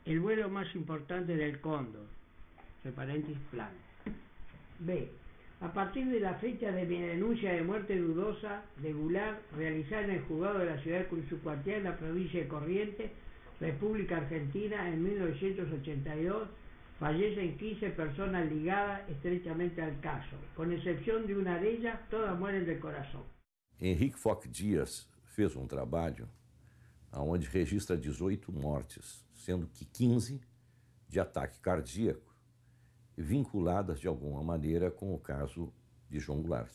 El vuelo más importante del Cóndor. Entre paréntesis, plan. B. A partir de la fecha de mi denuncia de muerte dudosa de Goulart, realizada en el juzgado de la ciudad con su cuartel en la provincia de Corrientes, República Argentina, en 1982, fallecen 15 personas ligadas estrechamente al caso. Con excepción de una de ellas, todas mueren del corazón. Henrique Foch Díaz fez um trabalho onde registra 18 mortes, sendo que 15 de ataque cardíaco, vinculadas de alguma maneira com o caso de João Goulart.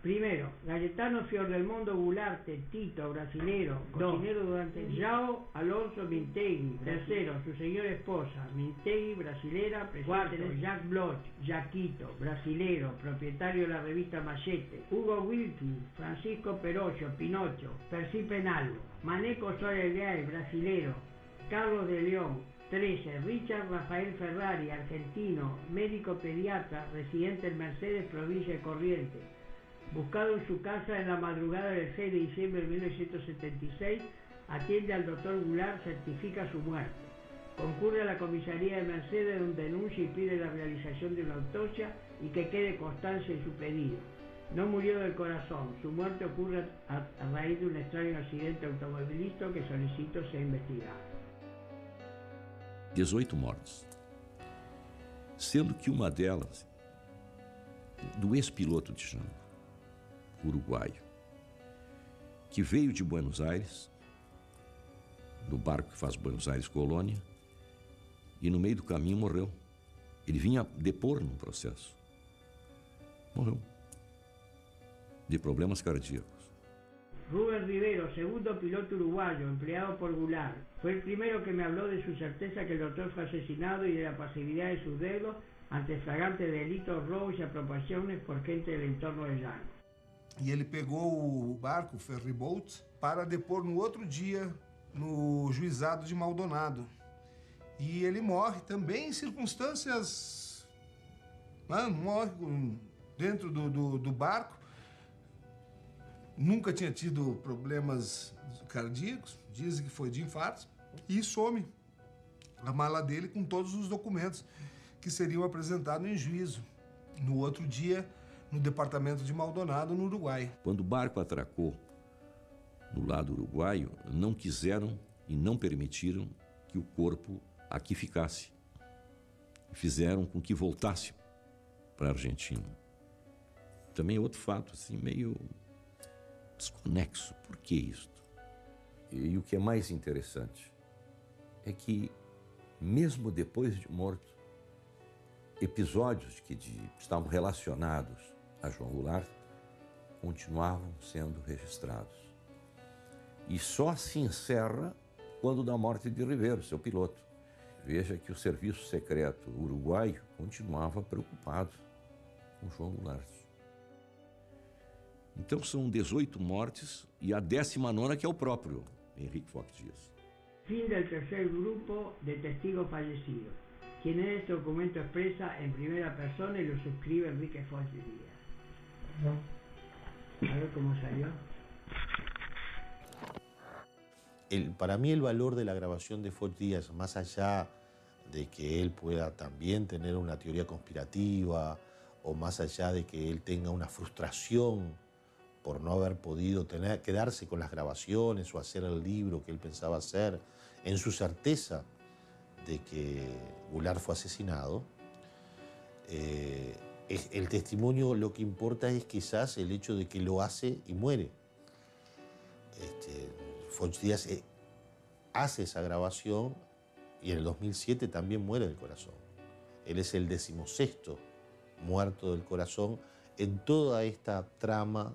Primero, Cayetano Fiordelmondo Goulart, Tito, brasilero, cocinero durante João Alonso Mintegui. Tercero, su señora esposa, Mintegui, brasilera, presidente. Cuarto, Jacques Bloch, Jaquito, brasilero, propietario de la revista Machete. Hugo Wilkie, Francisco Perocho, Pinocho, Percy Penalvo. Maneco Soler Gay, brasilero. Carlos de León. 13. Richard Rafael Ferrari, argentino, médico pediatra, residente en Mercedes, provincia de Corrientes. Buscado en su casa en la madrugada del 6 de diciembre de 1976, atiende al doctor Goulart, certifica su muerte. Concurre a la comisaría de Mercedes donde denuncia y pide la realización de una autopsia y que quede constancia en su pedido. No murió del corazón, su muerte ocurre a raíz de un extraño accidente automovilístico que solicito sea investigado. 18 mortes, sendo que uma delas do ex-piloto de Django, uruguaio, que veio de Buenos Aires, no barco que faz Buenos Aires Colônia, e no meio do caminho morreu. Ele vinha depor num processo. Morreu. De problemas cardíacos. Rubén Rivero, segundo piloto uruguayo, empleado por Goulart. Fue el primero que me habló de su certeza que el doctor fue asesinado y de la pasividad de sus dedos ante flagrantes delitos, robos y apropiaciones por gente del entorno de Django. E ele pegou o barco, o ferryboat, para depor no outro dia no juizado de Maldonado. E ele morre também em circunstâncias... morre dentro do barco. Nunca tinha tido problemas cardíacos, dizem que foi de infarto, e some a mala dele com todos os documentos que seriam apresentados em juízo no outro dia no departamento de Maldonado, no Uruguai. Quando o barco atracou no lado uruguaio, não quiseram e não permitiram que o corpo aqui ficasse. Fizeram com que voltasse para a Argentina. Também outro fato, assim, meio desconexo. Por que isto? E o que é mais interessante é que, mesmo depois de morto, episódios que estavam relacionados a João Goulart continuavam sendo registrados. E só se encerra quando da morte de Ribeiro, seu piloto. Veja que o serviço secreto uruguaio continuava preocupado com João Goulart. Então são 18 mortes e a 19ª que é o próprio Henrique Fox Dias. Fin del tercer grupo de testigos fallecidos, quien en este documento expresa en primera persona y lo suscribe Enrique Fox Díaz. A ver cómo salió. Para mí el valor de la grabación de Fox Díaz, más allá de que él pueda también tener una teoría conspirativa o más allá de que él tenga una frustración por no haber podido quedarse con las grabaciones o hacer el libro que él pensaba hacer, en su certeza de que Goulart fue asesinado, el testimonio lo que importa es quizás el hecho de que lo hace y muere. Fox Díaz hace esa grabación y en el 2007 también muere del corazón. Él es el 16º muerto del corazón en toda esta trama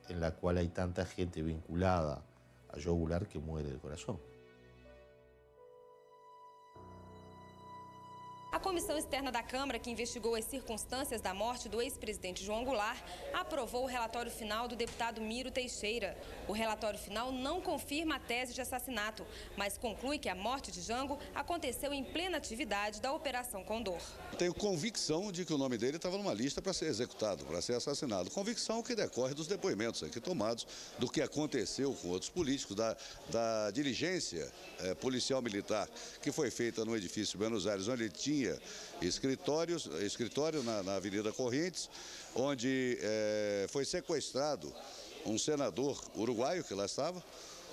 en la cual hay tanta gente vinculada a João Goulart que muere del corazón. A comissão externa da Câmara, que investigou as circunstâncias da morte do ex-presidente João Goulart, aprovou o relatório final do deputado Miro Teixeira. O relatório final não confirma a tese de assassinato, mas conclui que a morte de Jango aconteceu em plena atividade da Operação Condor. Tenho convicção de que o nome dele estava numa lista para ser executado, para ser assassinado. Convicção que decorre dos depoimentos aqui tomados, do que aconteceu com outros políticos, da diligência policial militar que foi feita no edifício Buenos Aires, onde ele tinha escritório na Avenida Correntes, onde foi sequestrado um senador uruguaio que lá estava,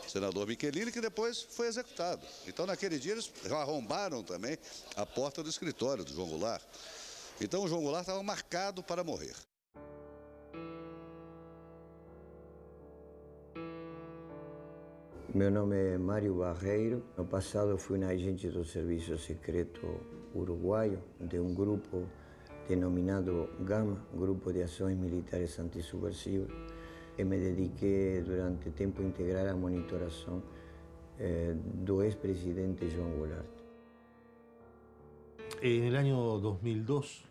o senador Michelini, que depois foi executado. Então, naquele dia, eles arrombaram também a porta do escritório do João Goulart. Então, o João Goulart estava marcado para morrer. Meu nome é Mário Barreiro. No passado fui um agente do Serviço Secreto Uruguaio de um grupo denominado GAMA, Grupo de Ações Militares Antisubversivas, e me dediquei durante tempo integral à monitoração do ex-presidente João Goulart. En el año 2002,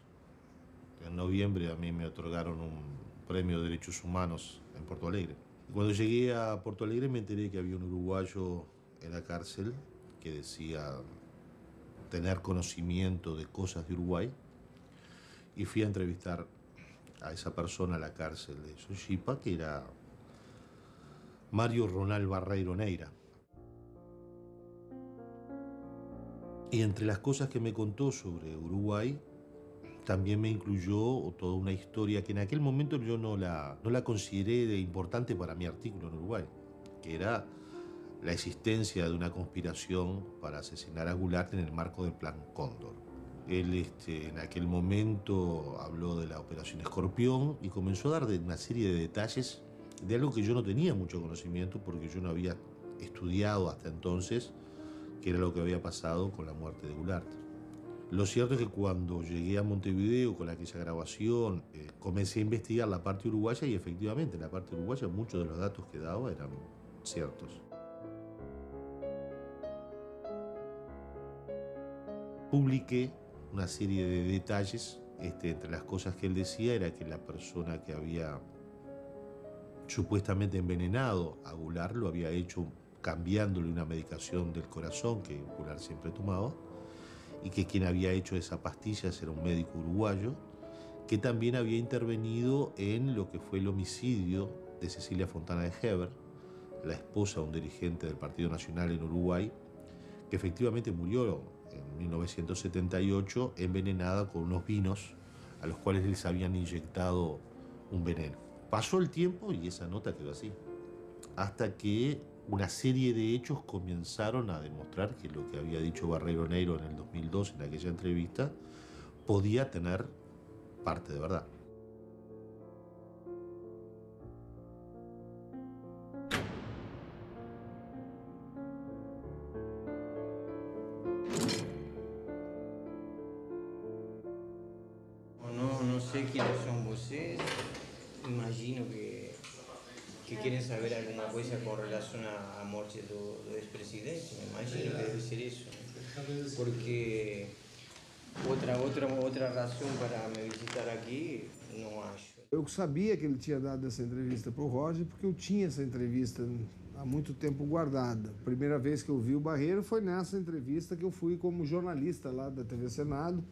en noviembre, a mí me otorgaron un premio de derechos humanos en Porto Alegre. Cuando llegué a Porto Alegre me enteré que había un uruguayo en la cárcel que decía tener conocimiento de cosas de Uruguay, y fui a entrevistar a esa persona a la cárcel de Sochipa, que era Mario Ronald Barreiro Neira. Y entre las cosas que me contó sobre Uruguay, también me incluyó toda una historia que en aquel momento yo no la consideré de importante para mi artículo en Uruguay, que era la existencia de una conspiración para asesinar a Goulart en el marco del Plan Cóndor. Él en aquel momento habló de la Operación Escorpión y comenzó a dar una serie de detalles de algo que yo no tenía mucho conocimiento porque yo no había estudiado hasta entonces qué era lo que había pasado con la muerte de Goulart. Lo cierto es que cuando llegué a Montevideo con aquella grabación, comencé a investigar la parte uruguaya y efectivamente en la parte uruguaya muchos de los datos que daba eran ciertos. Publiqué una serie de detalles, entre las cosas que él decía era que la persona que había supuestamente envenenado a Goulart lo había hecho cambiándole una medicación del corazón que Goulart siempre tomaba, y que quien había hecho esas pastillas era un médico uruguayo, que también había intervenido en lo que fue el homicidio de Cecilia Fontana de Heber, la esposa de un dirigente del Partido Nacional en Uruguay, que efectivamente murió en 1978 envenenada con unos vinos a los cuales les habían inyectado un veneno. Pasó el tiempo y esa nota quedó así, hasta que una serie de hechos comenzaron a demostrar que lo que había dicho Barreiro Neiro en el 2002 en aquella entrevista podía tener parte de verdad. No sé quiénes son ustedes, imagino que quieren saber alguna cosa con relación a morte do ex-presidente, me imagino que debe ser eso, porque outra razão para me visitar aqui, não acho. Eu sabia que ele tinha dado essa entrevista para o Roger, porque eu tinha essa entrevista há muito tempo guardada. A primeira vez que eu vi o Barreiro foi nessa entrevista que eu fui como jornalista lá da TV Senado.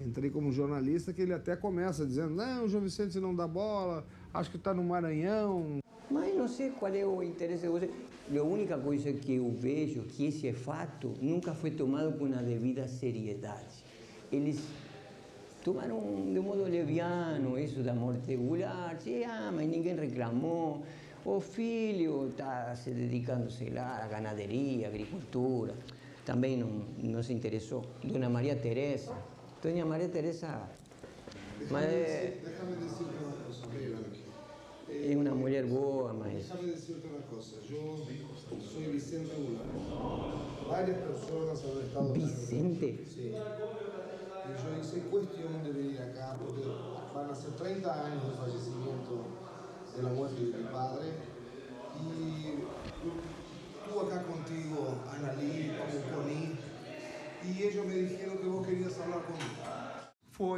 Entrei como jornalista, que ele até começa dizendo, não, o João Vicente não dá bola, acho que está no Maranhão. Mas não sei qual é o interesse de você. A única coisa que eu vejo que esse fato nunca foi tomado com a devida seriedade. Eles tomaram de modo leviano isso da morte regular, mas ninguém reclamou. O filho está se dedicando, sei lá, à ganaderia, à agricultura. Também não se interessou. Dona Maria Teresa. Doña María Teresa Déjame decirte una cosa, es una mujer boa, mas... Déjame decirte una cosa, yo soy Vicente Goulart. Varias personas han estado... ¿Vicente? Sí. Y yo hice cuestión de venir acá porque van a ser 30 años del fallecimiento de la muerte de mi padre. Y estuve acá contigo, Analí, con Connie. E eles me disseram que eu queria falar comigo.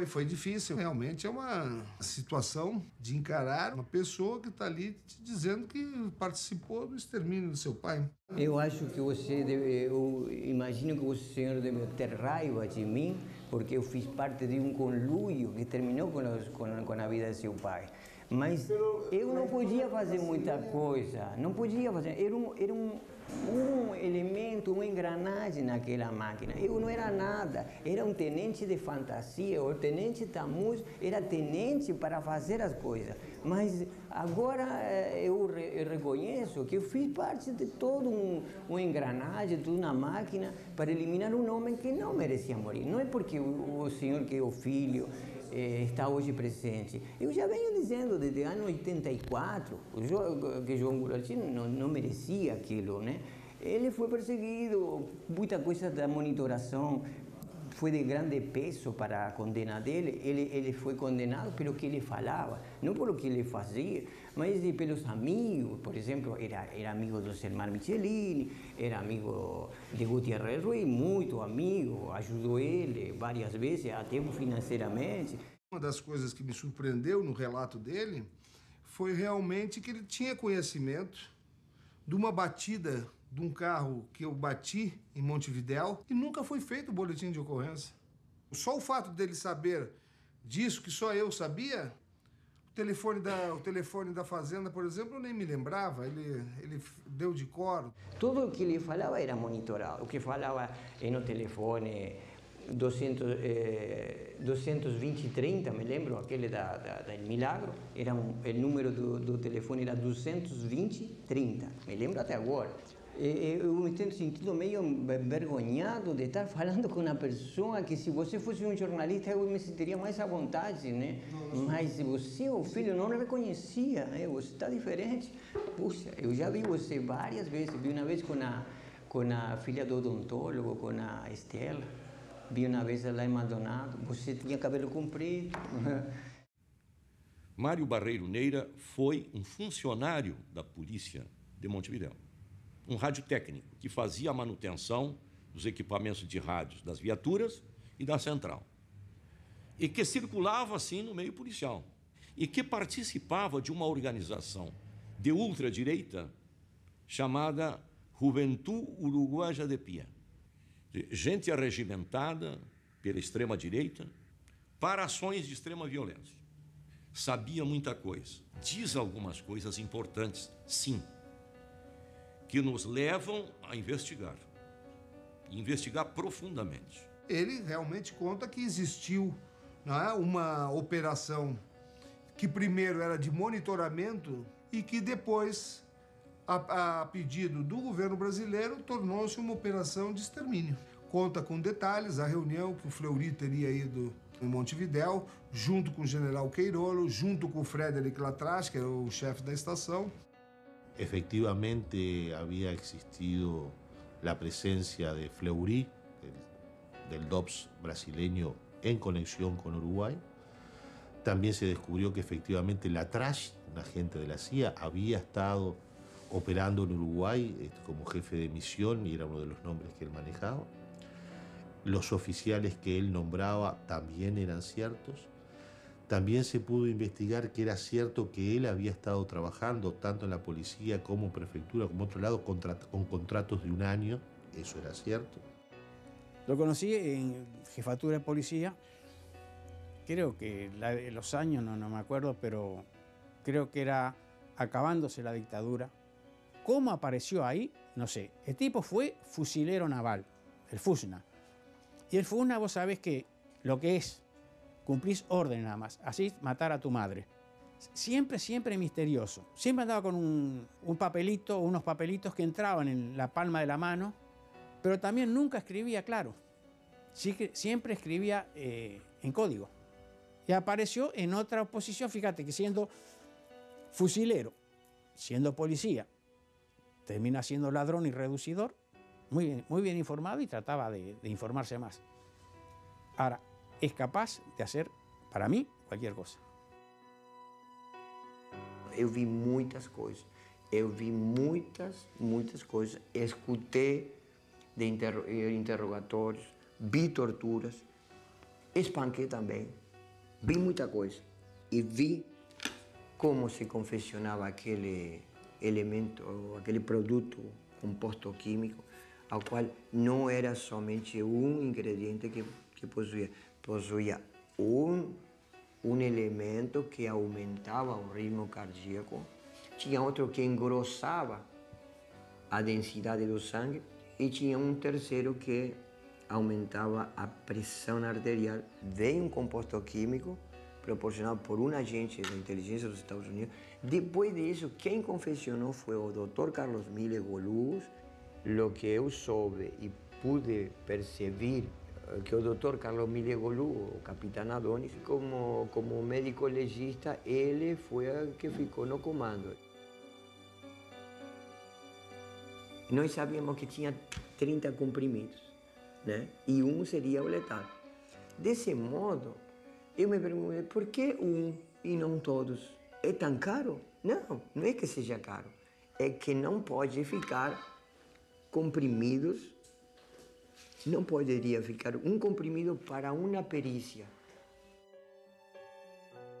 Foi difícil. Realmente é uma situação de encarar uma pessoa que está ali te dizendo que participou do extermínio do seu pai. Eu acho que você deve, eu imagino que o senhor deve ter raiva de mim, porque eu fiz parte de um conluio que terminou com a vida de seu pai. Mas eu não podia fazer muita coisa, não podia fazer. Era um elemento, uma engrenagem naquela máquina. Eu não era nada, era um tenente de fantasia. O tenente Tamuz era tenente para fazer as coisas. Mas agora eu reconheço que eu fiz parte de toda uma engrenagem, toda uma máquina para eliminar um homem que não merecia morrer. Não é porque o senhor que é o filho está hoje presente. Eu já venho dizendo desde o ano 84 que João Goulart não merecia aquilo, né? Ele foi perseguido, muita coisa da monitoração foi de grande peso para a condena dele. Ele foi condenado pelo que ele falava, não pelo que ele fazia, mas pelos amigos. Por exemplo, era amigo do Selmar Michelini, era amigo de Gutiérrez Ruiz, muito amigo, ajudou ele várias vezes, até financeiramente. Uma das coisas que me surpreendeu no relato dele foi realmente que ele tinha conhecimento de uma batida de um carro que eu bati em Montevidéu e nunca foi feito o boletim de ocorrência. Só o fato dele saber disso, que só eu sabia, o telefone da fazenda, por exemplo, eu nem me lembrava, ele deu de cor. Tudo o que ele falava era monitorado, o que falava no telefone 220-30, me lembro, aquele do Milagro, era o número do telefone era 220-30, me lembro até agora. Eu me tenho sentido meio envergonhado de estar falando com uma pessoa que, se você fosse um jornalista, eu me sentiria mais à vontade, né? Mas você, o filho, não reconhecia, né? Você está diferente. Puxa, eu já vi você várias vezes. Vi uma vez com a filha do odontólogo, com a Estela. Vi uma vez lá em Maldonado. Você tinha cabelo comprido. Mário Barreiro Neira foi um funcionário da polícia de Montevidéu. Um radiotécnico que fazia a manutenção dos equipamentos de rádios das viaturas e da central. E que circulava, assim, no meio policial. E que participava de uma organização de ultradireita chamada Juventud Uruguaya de Pie. Gente arregimentada, pela extrema-direita para ações de extrema violência. Sabia muita coisa, diz algumas coisas importantes, sim, que nos levam a investigar profundamente. Ele realmente conta que existiu, não é, uma operação que primeiro era de monitoramento e que depois, a pedido do governo brasileiro, tornou-se uma operação de extermínio. Conta com detalhes a reunião que o Fleury teria ido em Montevidéu, junto com o general Queirolo, junto com o Frederic Latras, que era o chefe da estação. Efectivamente había existido la presencia de Fleury, del DOPS brasileño, en conexión con Uruguay. También se descubrió que efectivamente Latras, un agente de la CIA, había estado operando en Uruguay como jefe de misión y era uno de los nombres que él manejaba. Los oficiales que él nombraba también eran ciertos. También se pudo investigar que era cierto que él había estado trabajando tanto en la policía como en prefectura, como en otro lado, con contratos de 1 año. Eso era cierto. Lo conocí en jefatura de policía. Creo que los años, no me acuerdo, pero creo que era acabándose la dictadura. ¿Cómo apareció ahí? No sé. El tipo fue fusilero naval, el FUSNA. Y el FUSNA, vos sabés que lo que es, cumplís órdenes nada más, así matar a tu madre. Siempre, siempre misterioso. Siempre andaba con un papelito, unos papelitos que entraban en la palma de la mano, pero también nunca escribía claro. Siempre escribía en código. Y apareció en otra posición, fíjate que siendo fusilero, siendo policía, termina siendo ladrón y reducidor, muy bien informado y trataba de informarse más. Ahora, es capaz de hacer, para mí, cualquier cosa. Eu vi muitas coisas. Eu vi muitas coisas. Escutei de interrogatórios, vi torturas, espanquei também. Vi muita coisa. E vi como se confeccionava aquele elemento, aquele produto composto químico, ao qual não era somente um ingrediente que possuía um elemento que aumentava o ritmo cardíaco, tinha outro que engrossava a densidade do sangue e tinha um terceiro que aumentava a pressão arterial. Veio um composto químico proporcionado por um agente da inteligência dos Estados Unidos. Depois disso, quem confeccionou foi o Dr. Carlos Miller Golugos. Lo que eu soube e pude perceber que o Dr. Carlos Miller Golugos, o capitão Adonis, como médico legista, ele foi o que ficou no comando. Nós sabíamos que tinha 30 comprimidos, né? E um seria o letal. Desse modo, eu me perguntei, por que um e não todos? É tão caro? Não é que seja caro. É que não pode ficar comprimidos, não poderia ficar um comprimido para uma perícia.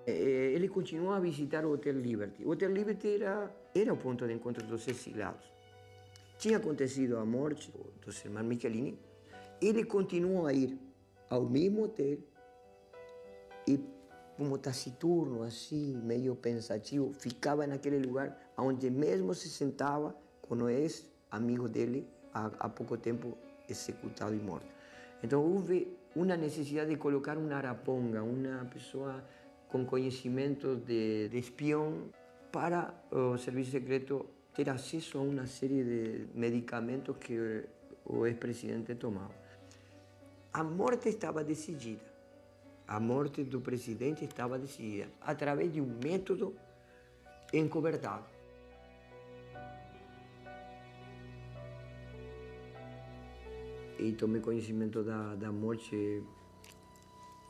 Ele continuou a visitar o Hotel Liberty. O Hotel Liberty era o ponto de encontro dos exilados. Tinha acontecido a morte dos irmãos Michelini. Ele continuou a ir ao mesmo hotel e, como taciturno, assim, meio pensativo, ficava naquele lugar onde mesmo se sentava com o ex-amigo dele, há pouco tempo executado e morto. Então houve uma necessidade de colocar uma araponga, uma pessoa com conhecimento de espião, para o serviço secreto ter acesso a uma série de medicamentos que o ex-presidente tomava. A morte estava decidida. A morte do presidente estava decidida através de um método encobertado. E tomei conhecimento da morte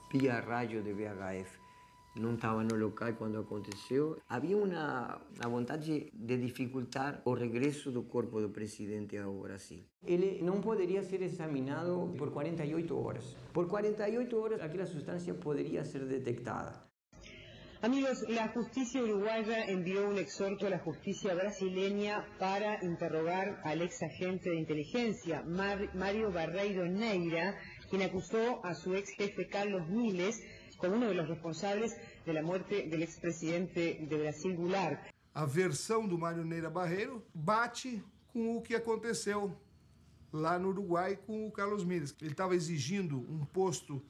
via rádio de VHF. Não estava no local quando aconteceu. Havia uma vontade de dificultar o regresso do corpo do presidente ao Brasil. Ele não poderia ser examinado por 48 horas. Por 48 horas, aquela substância poderia ser detectada. Amigos, la justicia uruguaya envió un exhorto a la justicia brasileña para interrogar al ex agente de inteligencia, Mario Barreiro Neira, quien acusó a su ex jefe Carlos Miles como uno de los responsables de la muerte del expresidente de Brasil, Goulart. A versão do Mário Neira Barreiro bate com o que aconteceu lá no Uruguai com o Carlos Miles. Ele estava exigindo um posto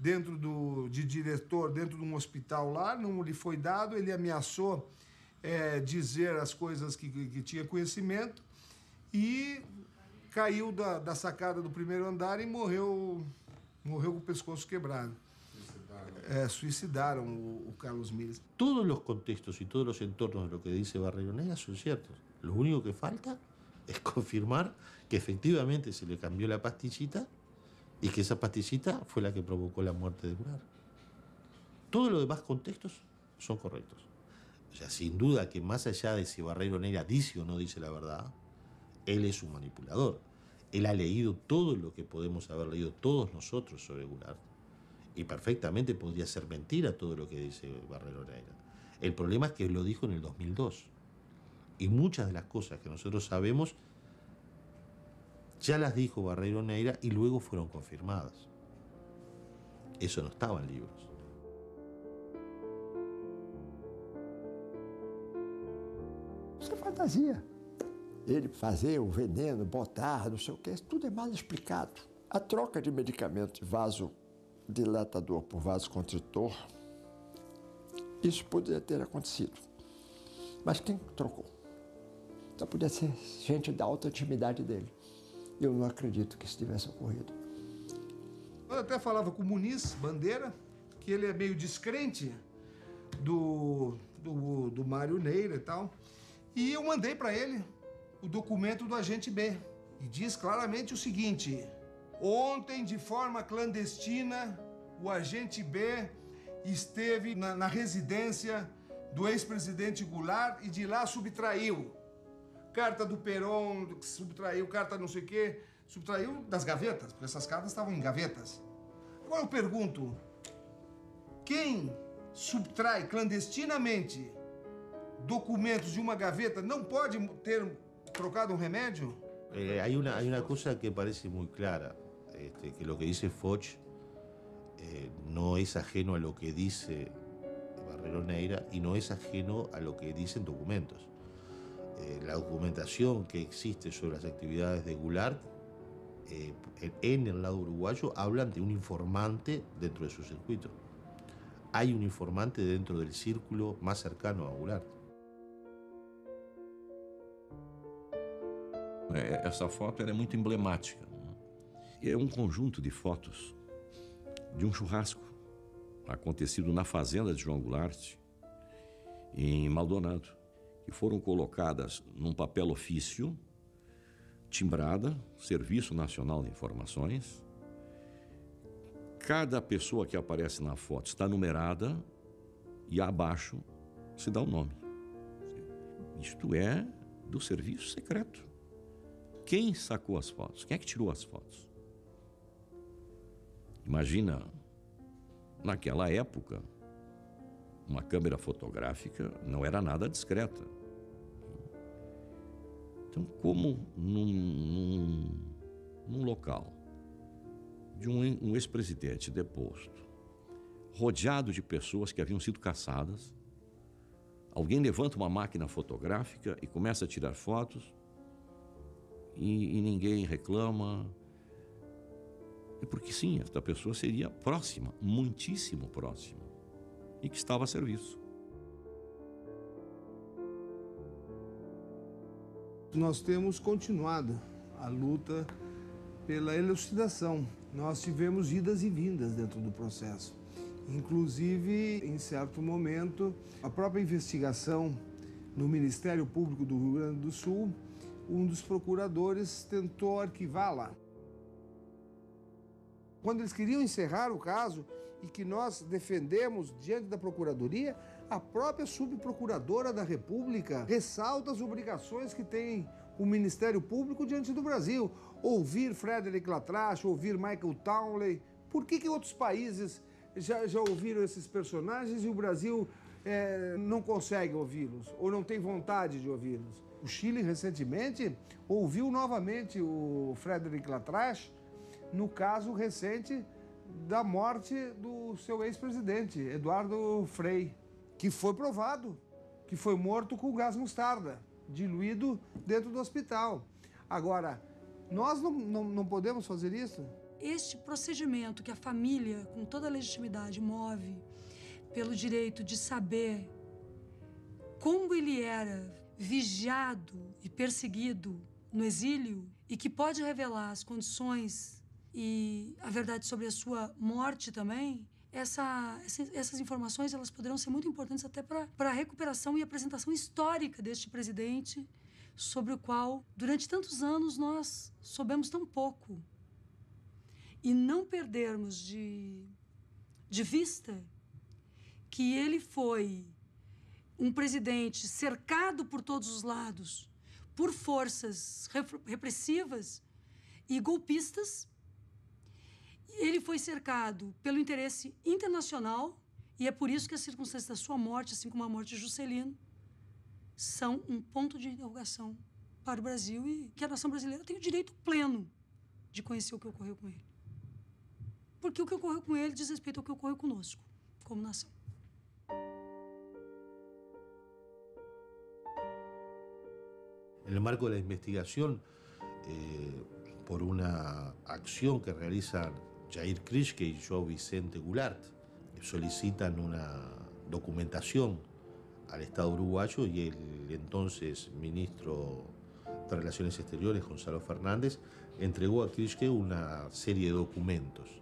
de diretor dentro de um hospital lá, não lhe foi dado, ele ameaçou dizer as coisas que tinha conhecimento e caiu da sacada do primeiro andar e morreu com o pescoço quebrado. Suicidaram o Carlos Miles. Todos los contextos y todos los entornos de lo que dice Barreiro Neira son ciertos. Lo único que falta es confirmar que efectivamente se le cambió la pastillita y que esa pastillita fue la que provocó la muerte de Goulart. Todos los demás contextos son correctos. O sea, sin duda que más allá de si Barreiro Neira dice o no dice la verdad, él es un manipulador. Él ha leído todo lo que podemos haber leído todos nosotros sobre Goulart. Y perfectamente podría ser mentira todo lo que dice Barreiro Neira. El problema es que lo dijo en el 2002. Y muchas de las cosas que nosotros sabemos ya las dijo Barreiro Neira y luego fueron confirmadas. Eso no estaba en libros. Isso é fantasia. Ele fazer o veneno, botar, não sei o que, isso tudo é mal explicado. A troca de medicamento de vasodilatador por vasoconstritor, isso poderia ter acontecido. Mas quem trocou? Só podia ser gente da alta intimidade dele. Eu não acredito que isso tivesse ocorrido. Eu até falava com o Muniz Bandeira, que ele é meio descrente do Mário Neira e tal. E eu mandei para ele o documento do agente B. E diz claramente o seguinte: ontem, de forma clandestina, o agente B esteve na residência do ex-presidente Goulart e de lá subtraiu carta do Perón, subtraiu carta não sei o quê, subtraiu das gavetas, porque essas cartas estavam em gavetas. Agora eu pergunto, quem subtrai clandestinamente documentos de uma gaveta não pode ter trocado um remédio? Hay una cosa que parece muy clara, que lo que dice Foch no es ajeno a lo que dice Barreiro Neira y no es ajeno a lo que dicen documentos. La documentación que existe sobre las actividades de Goulart en el lado uruguayo hablan de un informante dentro de su circuito. Hay un informante dentro del círculo más cercano a Goulart. Essa foto é muito emblemática. É um conjunto de fotos de um churrasco acontecido na fazenda de João Goulart, em Maldonado, que foram colocadas num papel ofício, timbrada, Serviço Nacional de Informações. Cada pessoa que aparece na foto está numerada e abaixo se dá o nome. Isto é do serviço secreto. Quem sacou as fotos? Quem é que tirou as fotos? Imagina, naquela época, uma câmera fotográfica não era nada discreta. Então, como num local de um ex-presidente deposto, rodeado de pessoas que haviam sido caçadas, alguém levanta uma máquina fotográfica e começa a tirar fotos e ninguém reclama. É porque sim, esta pessoa seria próxima, muitíssimo próxima, e que estava a serviço. Nós temos continuado a luta pela elucidação. Nós tivemos idas e vindas dentro do processo. Inclusive, em certo momento, a própria investigação no Ministério Público do Rio Grande do Sul, um dos procuradores tentou arquivá-la. Quando eles queriam encerrar o caso e que nós defendemos diante da Procuradoria, a própria subprocuradora da República ressalta as obrigações que tem o Ministério Público diante do Brasil. Ouvir Frederic Latrache, ouvir Michael Townley. Por que outros países já ouviram esses personagens e o Brasil não consegue ouvi-los ou não tem vontade de ouvi-los? O Chile, recentemente, ouviu novamente o Frederic Latrache no caso recente da morte do seu ex-presidente, Eduardo Frei, que foi provado que foi morto com gás mostarda, diluído dentro do hospital. Agora, nós não podemos fazer isso? Este procedimento que a família, com toda a legitimidade, move pelo direito de saber como ele era vigiado e perseguido no exílio e que pode revelar as condições e a verdade sobre a sua morte também, essas informações elas poderão ser muito importantes até para a recuperação e apresentação histórica deste presidente, sobre o qual, durante tantos anos, nós soubemos tão pouco. E não perdermos de vista que ele foi um presidente cercado por todos os lados por forças repressivas e golpistas. Ele foi cercado pelo interesse internacional e é por isso que as circunstâncias da sua morte, assim como a morte de Juscelino, são um ponto de interrogação para o Brasil e que a nação brasileira tem o direito pleno de conhecer o que ocorreu com ele. Porque o que ocorreu com ele diz respeito ao que ocorreu conosco, como nação. En el marco de la investigación, por una acción que realizan Jair Krischke y João Vicente Goulart, solicitan una documentación al Estado uruguayo y el entonces ministro de Relaciones Exteriores, Gonzalo Fernández, entregó a Krischke una serie de documentos.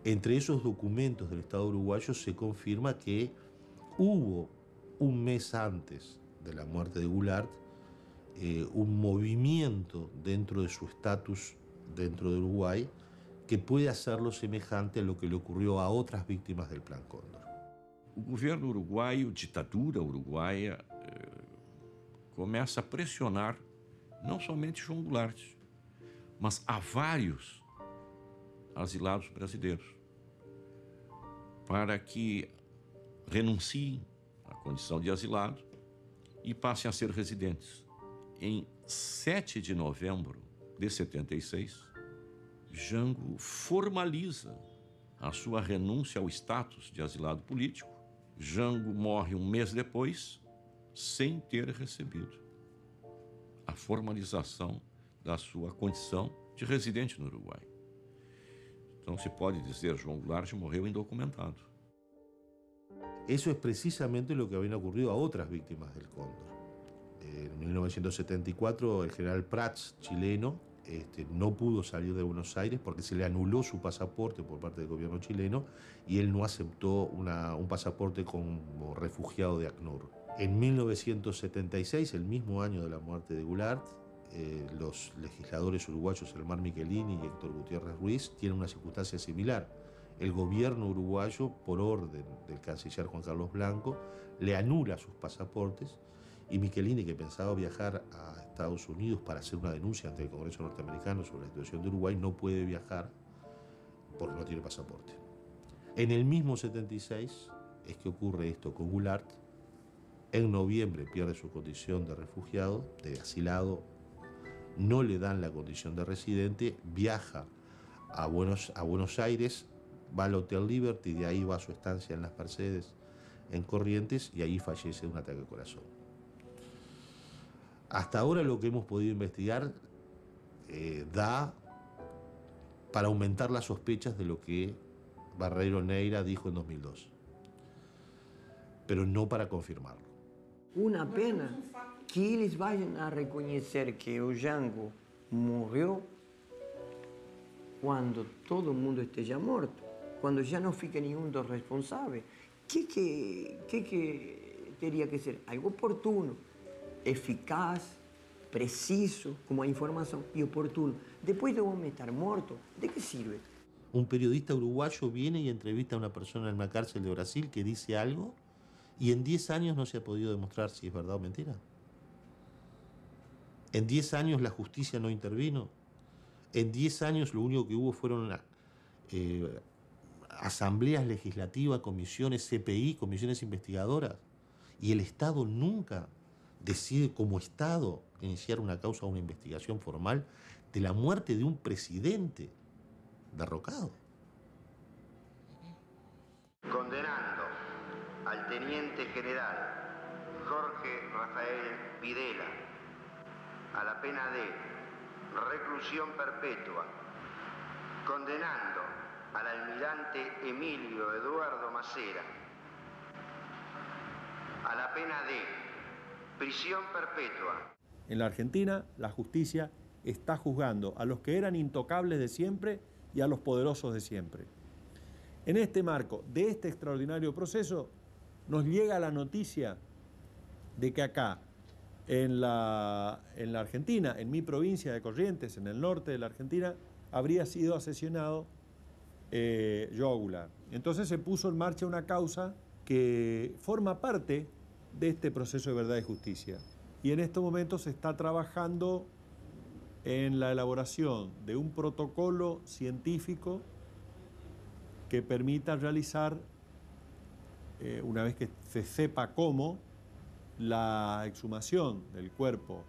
Entre esos documentos del Estado uruguayo se confirma que hubo un mes antes de la muerte de Goulart un movimiento dentro de su estatus dentro de Uruguay que puede hacerlo semejante a lo que le ocurrió a otras víctimas del Plan Cóndor. O governo uruguaio, ditadura uruguaia, começa a pressionar não somente João Goulart, mas a vários asilados brasileiros para que renunciem à condição de asilado e passem a ser residentes. Em 7 de novembro de 76, Jango formaliza a sua renúncia ao status de asilado político. Jango morre um mês depois, sem ter recebido a formalização da sua condição de residente no Uruguai. Então se pode dizer, João Goulart morreu indocumentado. Eso es precisamente lo que había ocurrido a otras víctimas del Cóndor. En 1974 el general Prats, chileno, no pudo salir de Buenos Aires porque se le anuló su pasaporte por parte del gobierno chileno y él no aceptó un pasaporte como refugiado de ACNUR. En 1976, el mismo año de la muerte de Goulart, los legisladores uruguayos Elmar Michelini y Héctor Gutiérrez Ruiz tienen una circunstancia similar. El gobierno uruguayo, por orden del canciller Juan Carlos Blanco, le anula sus pasaportes y Michelini, que pensaba viajar a Estados Unidos para hacer una denuncia ante el Congreso norteamericano sobre la situación de Uruguay, no puede viajar porque no tiene pasaporte. En el mismo 76 es que ocurre esto con Goulart. En noviembre pierde su condición de refugiado, de asilado, no le dan la condición de residente, viaja a Buenos Aires, va al Hotel Liberty, de ahí va a su estancia en las Mercedes, en Corrientes, y ahí fallece de un ataque al corazón. Hasta ahora lo que hemos podido investigar da para aumentar las sospechas de lo que Barreiro Neira dijo en 2002, pero no para confirmarlo. Uma pena que eles vayam a reconhecer que o Jango morreu quando todo mundo esteja morto, quando já não fica nenhum dos responsáveis. Que teria que ser algo oportuno, eficaz, preciso, como a informação, e oportuno. Depois de um homem estar morto, ¿de que sirve? Un periodista uruguayo viene y entrevista a una persona en una cárcel de Brasil que dice algo y en 10 años no se ha podido demostrar si es verdad o mentira. En 10 años la justicia no intervino. En 10 años lo único que hubo fueron asambleas legislativas, comisiones CPI, comisiones investigadoras. Y el Estado nunca decide como Estado iniciar una causa o una investigación formal de la muerte de un presidente derrocado. Condenando al teniente general Jorge Rafael Videla a la pena de reclusión perpetua, condenando al almirante Emilio Eduardo Macera a la pena de prisión perpetua. En la Argentina, la justicia está juzgando a los que eran intocables de siempre y a los poderosos de siempre. En este marco de este extraordinario proceso, nos llega la noticia de que acá, en la Argentina, en mi provincia de Corrientes, en el norte de la Argentina, habría sido asesinado Joao Goulart. Entonces se puso en marcha una causa que forma parte de este proceso de verdad y justicia. Y en estos momentos se está trabajando en la elaboración de un protocolo científico que permita realizar, una vez que se sepa cómo, la exhumación del cuerpo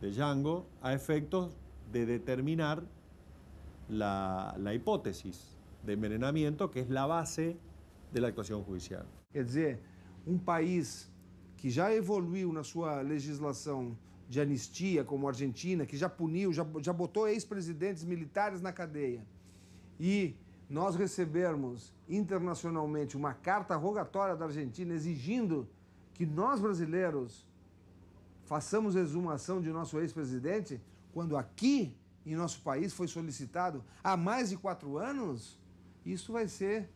de Django a efectos de determinar la hipótesis de envenenamiento, que es la base de la actuación judicial. Quer dizer, país que já evoluiu na sua legislação de anistia, como a Argentina, que já puniu, já botou ex-presidentes militares na cadeia, e nós recebermos internacionalmente uma carta rogatória da Argentina exigindo que nós brasileiros façamos exumação de nosso ex-presidente, quando aqui em nosso país foi solicitado há mais de 4 anos, isso vai ser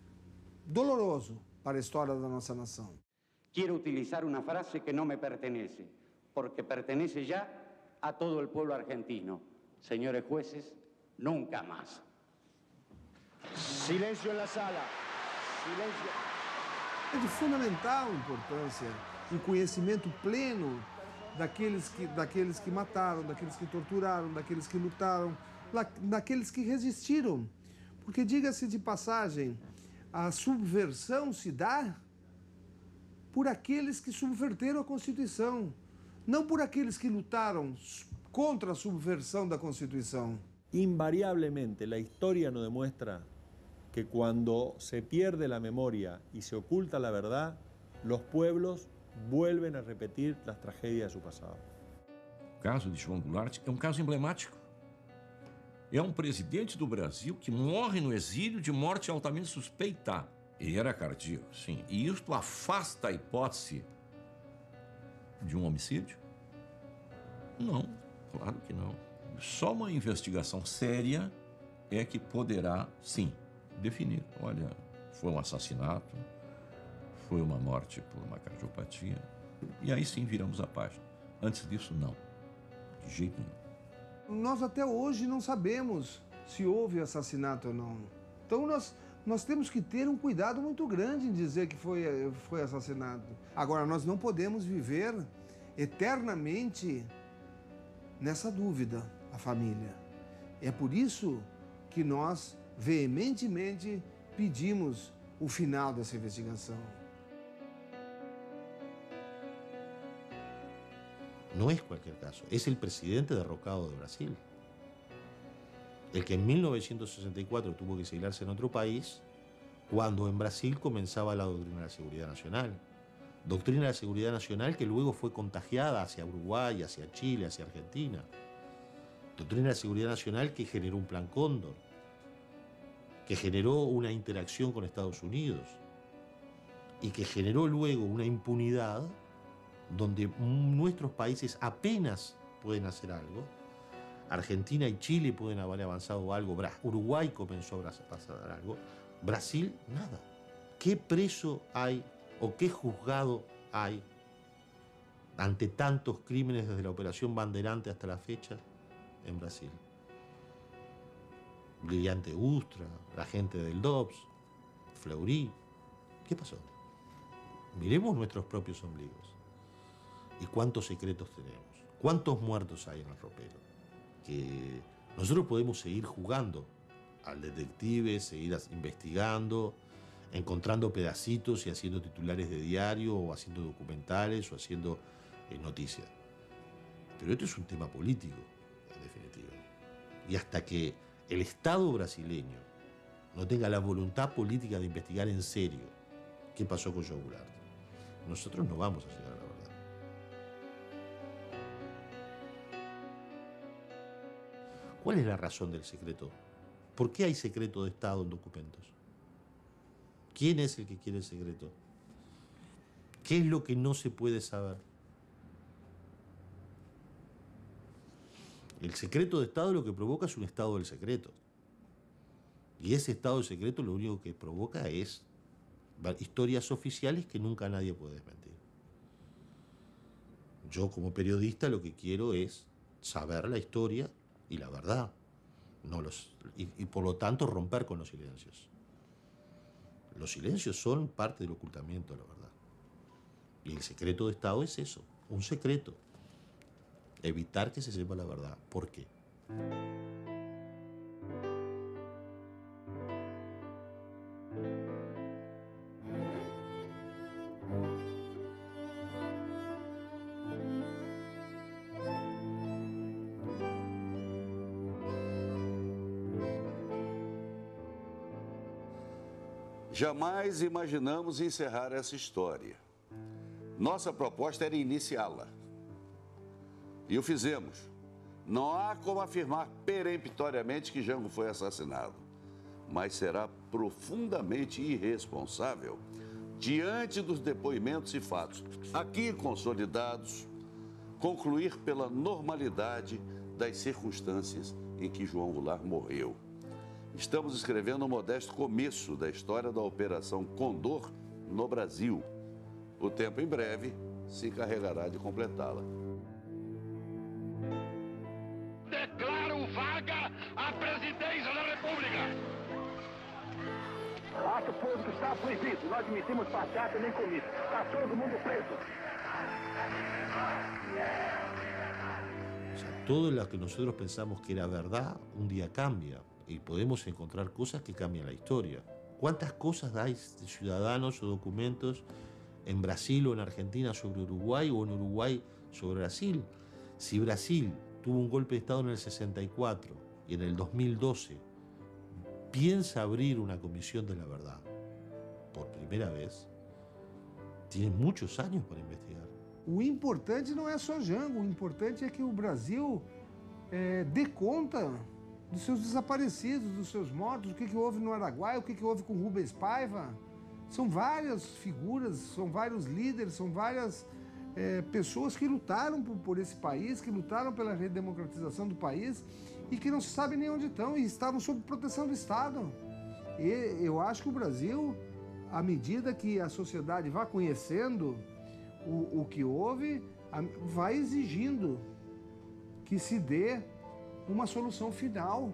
doloroso para a história da nossa nação. Quiero utilizar una frase que no me pertenece, porque pertenece ya a todo el pueblo argentino. Señores jueces, nunca más. Silêncio en la sala. Silêncio. É de fundamental importância o conhecimento pleno daqueles que mataram, daqueles que torturaram, daqueles que lutaram, daqueles que resistiram. Porque, diga-se de passagem, a subversão se dá por aqueles que subverteram a Constituição, não por aqueles que lutaram contra a subversão da Constituição. Invariablemente, la historia nos demuestra que cuando se pierde la memoria y se oculta la verdad, los pueblos vuelven a repetir las tragedias de su pasado. O caso de João Goulart é um caso emblemático. É um presidente do Brasil que morre no exílio de morte altamente suspeita. Ele era cardíaco, sim. E isto afasta a hipótese de um homicídio? Não, claro que não. Só uma investigação séria é que poderá, sim, definir. Olha, foi um assassinato, foi uma morte por uma cardiopatia. E aí sim viramos a página. Antes disso, não. De jeito nenhum. Nós até hoje não sabemos se houve assassinato ou não. Então nós temos que ter um cuidado muito grande em dizer que foi assassinado. Agora, nós não podemos viver eternamente nessa dúvida, a família. É por isso que nós veementemente pedimos o final dessa investigação. No es cualquier caso, es el presidente derrocado de Brasil. El que en 1964 tuvo que exiliarse en otro país, cuando en Brasil comenzaba la doctrina de la seguridad nacional. Doctrina de la seguridad nacional que luego fue contagiada hacia Uruguay, hacia Chile, hacia Argentina. Doctrina de la seguridad nacional que generó un plan Cóndor, que generó una interacción con Estados Unidos y que generó luego una impunidad donde nuestros países apenas pueden hacer algo. Argentina y Chile pueden haber avanzado algo, Uruguay comenzó a pasar algo, Brasil nada. ¿Qué preso hay o qué juzgado hay ante tantos crímenes desde la Operación Bandeirante hasta la fecha en Brasil? Brillante Ustra, la gente del DOPS, Fleury. ¿Qué pasó? Miremos nuestros propios ombligos. ¿Y cuántos secretos tenemos? ¿Cuántos muertos hay en el ropero? Que nosotros podemos seguir jugando al detective, seguir investigando, encontrando pedacitos y haciendo titulares de diario o haciendo documentales o haciendo noticias. Pero esto es un tema político, en definitiva. Y hasta que el Estado brasileño no tenga la voluntad política de investigar en serio qué pasó con João Goulart, nosotros no vamos a llegar a la verdad. ¿Cuál es la razón del secreto? ¿Por qué hay secreto de Estado en documentos? ¿Quién es el que quiere el secreto? ¿Qué es lo que no se puede saber? El secreto de Estado lo que provoca es un estado del secreto. Y ese estado del secreto lo único que provoca es historias oficiales que nunca nadie puede desmentir. Yo como periodista lo que quiero es saber la historia y la verdad, y por lo tanto romper con los silencios. Los silencios son parte del ocultamiento de la verdad. Y el secreto de Estado es eso, un secreto. Evitar que se sepa la verdad. ¿Por qué? Jamais imaginamos encerrar essa história. Nossa proposta era iniciá-la. E o fizemos. Não há como afirmar peremptoriamente que Jango foi assassinado, mas será profundamente irresponsável diante dos depoimentos e fatos aqui consolidados, concluir pela normalidade das circunstâncias em que João Goulart morreu. Estamos escrevendo um modesto começo da história da Operação Condor no Brasil. O tempo em breve se encarregará de completá-la. Declaro vaga a presidência da República. Ato público está proibido. Não admitimos passeata nem comida. Está todo mundo preso. O sea, todo lo que nosotros pensamos que era verdad, un día cambia. Y podemos encontrar cosas que cambian la historia. ¿Cuántas cosas hay de ciudadanos o documentos en Brasil o en Argentina sobre Uruguay o en Uruguay sobre Brasil? Si Brasil tuvo un golpe de Estado en el 64 y en el 2012 piensa abrir una comisión de la verdad por primera vez, tiene muchos años para investigar. O importante não é só Jango, o importante é que o Brasil dê conta dos seus desaparecidos, dos seus mortos, o que houve no Araguaia, o que houve com Rubens Paiva. São várias figuras, são vários líderes, são várias pessoas que lutaram por esse país, que lutaram pela redemocratização do país e que não se sabe nem onde estão e estavam sob proteção do Estado. E eu acho que o Brasil, à medida que a sociedade vai conhecendo o que houve, vai exigindo que se dê uma solução final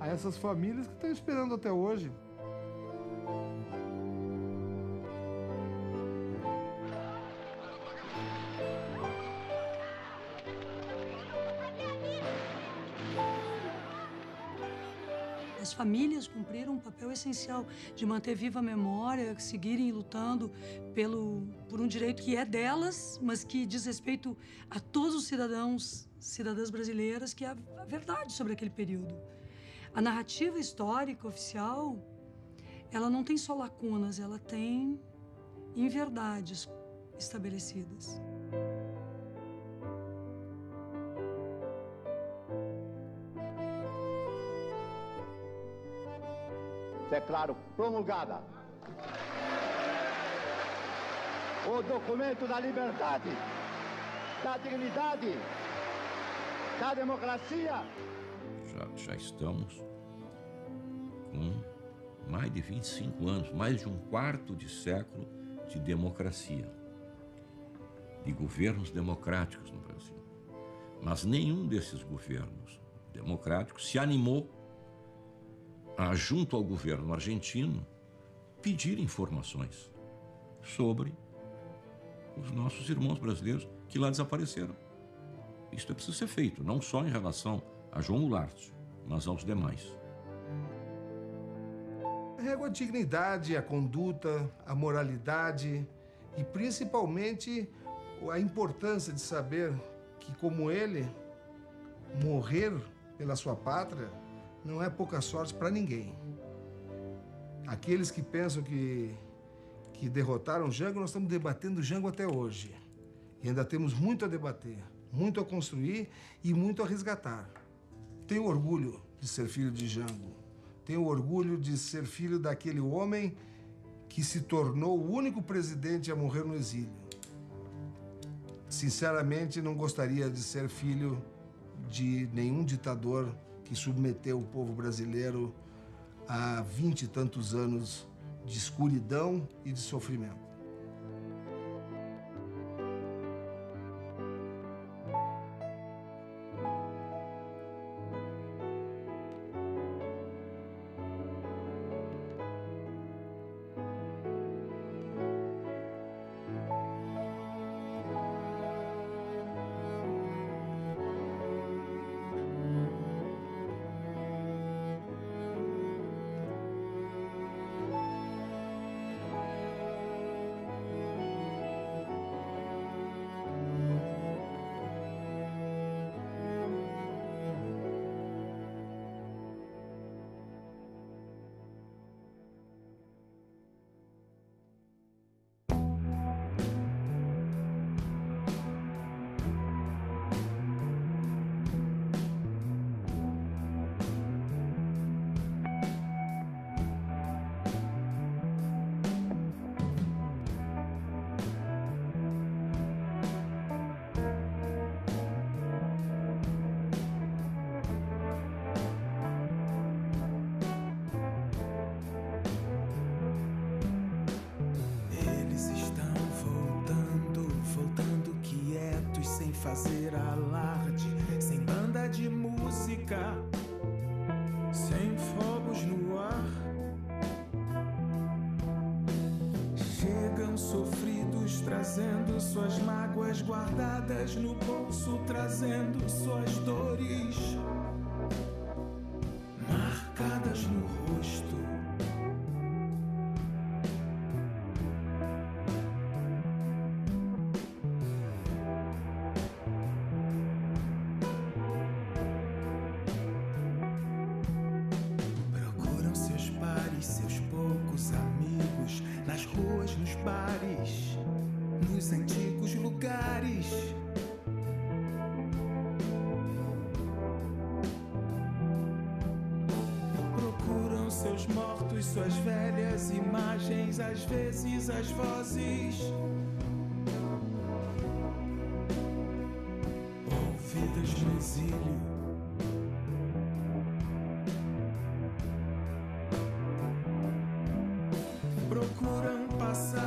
a essas famílias que estão esperando até hoje. As famílias cumpriram um papel essencial de manter viva a memória, seguirem lutando por um direito que é delas, mas que diz respeito a todos os cidadãs brasileiras, que é a verdade sobre aquele período. A narrativa histórica oficial, ela não tem só lacunas, ela tem inverdades estabelecidas. Declaro promulgada o documento da liberdade, da dignidade, da democracia. Já estamos com mais de 25 anos, mais de um quarto de século de democracia, de governos democráticos no Brasil. Mas nenhum desses governos democráticos se animou a, junto ao governo argentino, pedir informações sobre os nossos irmãos brasileiros que lá desapareceram. Isso é preciso ser feito, não só em relação a João Goulart, mas aos demais. Régua a dignidade, a conduta, a moralidade e principalmente a importância de saber que, como ele, morrer pela sua pátria não é pouca sorte para ninguém. Aqueles que pensam que derrotaram Jango, nós estamos debatendo Jango até hoje. E ainda temos muito a debater, muito a construir e muito a resgatar. Tenho orgulho de ser filho de Jango. Tenho orgulho de ser filho daquele homem que se tornou o único presidente a morrer no exílio. Sinceramente, não gostaria de ser filho de nenhum ditador que submeteu o povo brasileiro a 20 e tantos anos de escuridão e de sofrimento. Fazer alarde, sem banda de música, sem fogos no ar. Chegam sofridos, trazendo suas mágoas guardadas no bolso, trazendo suas dores marcadas no rosto. Nos antigos lugares, procuram seus mortos, suas velhas imagens, às vezes as vozes ouvidas no exílio. Procuram passar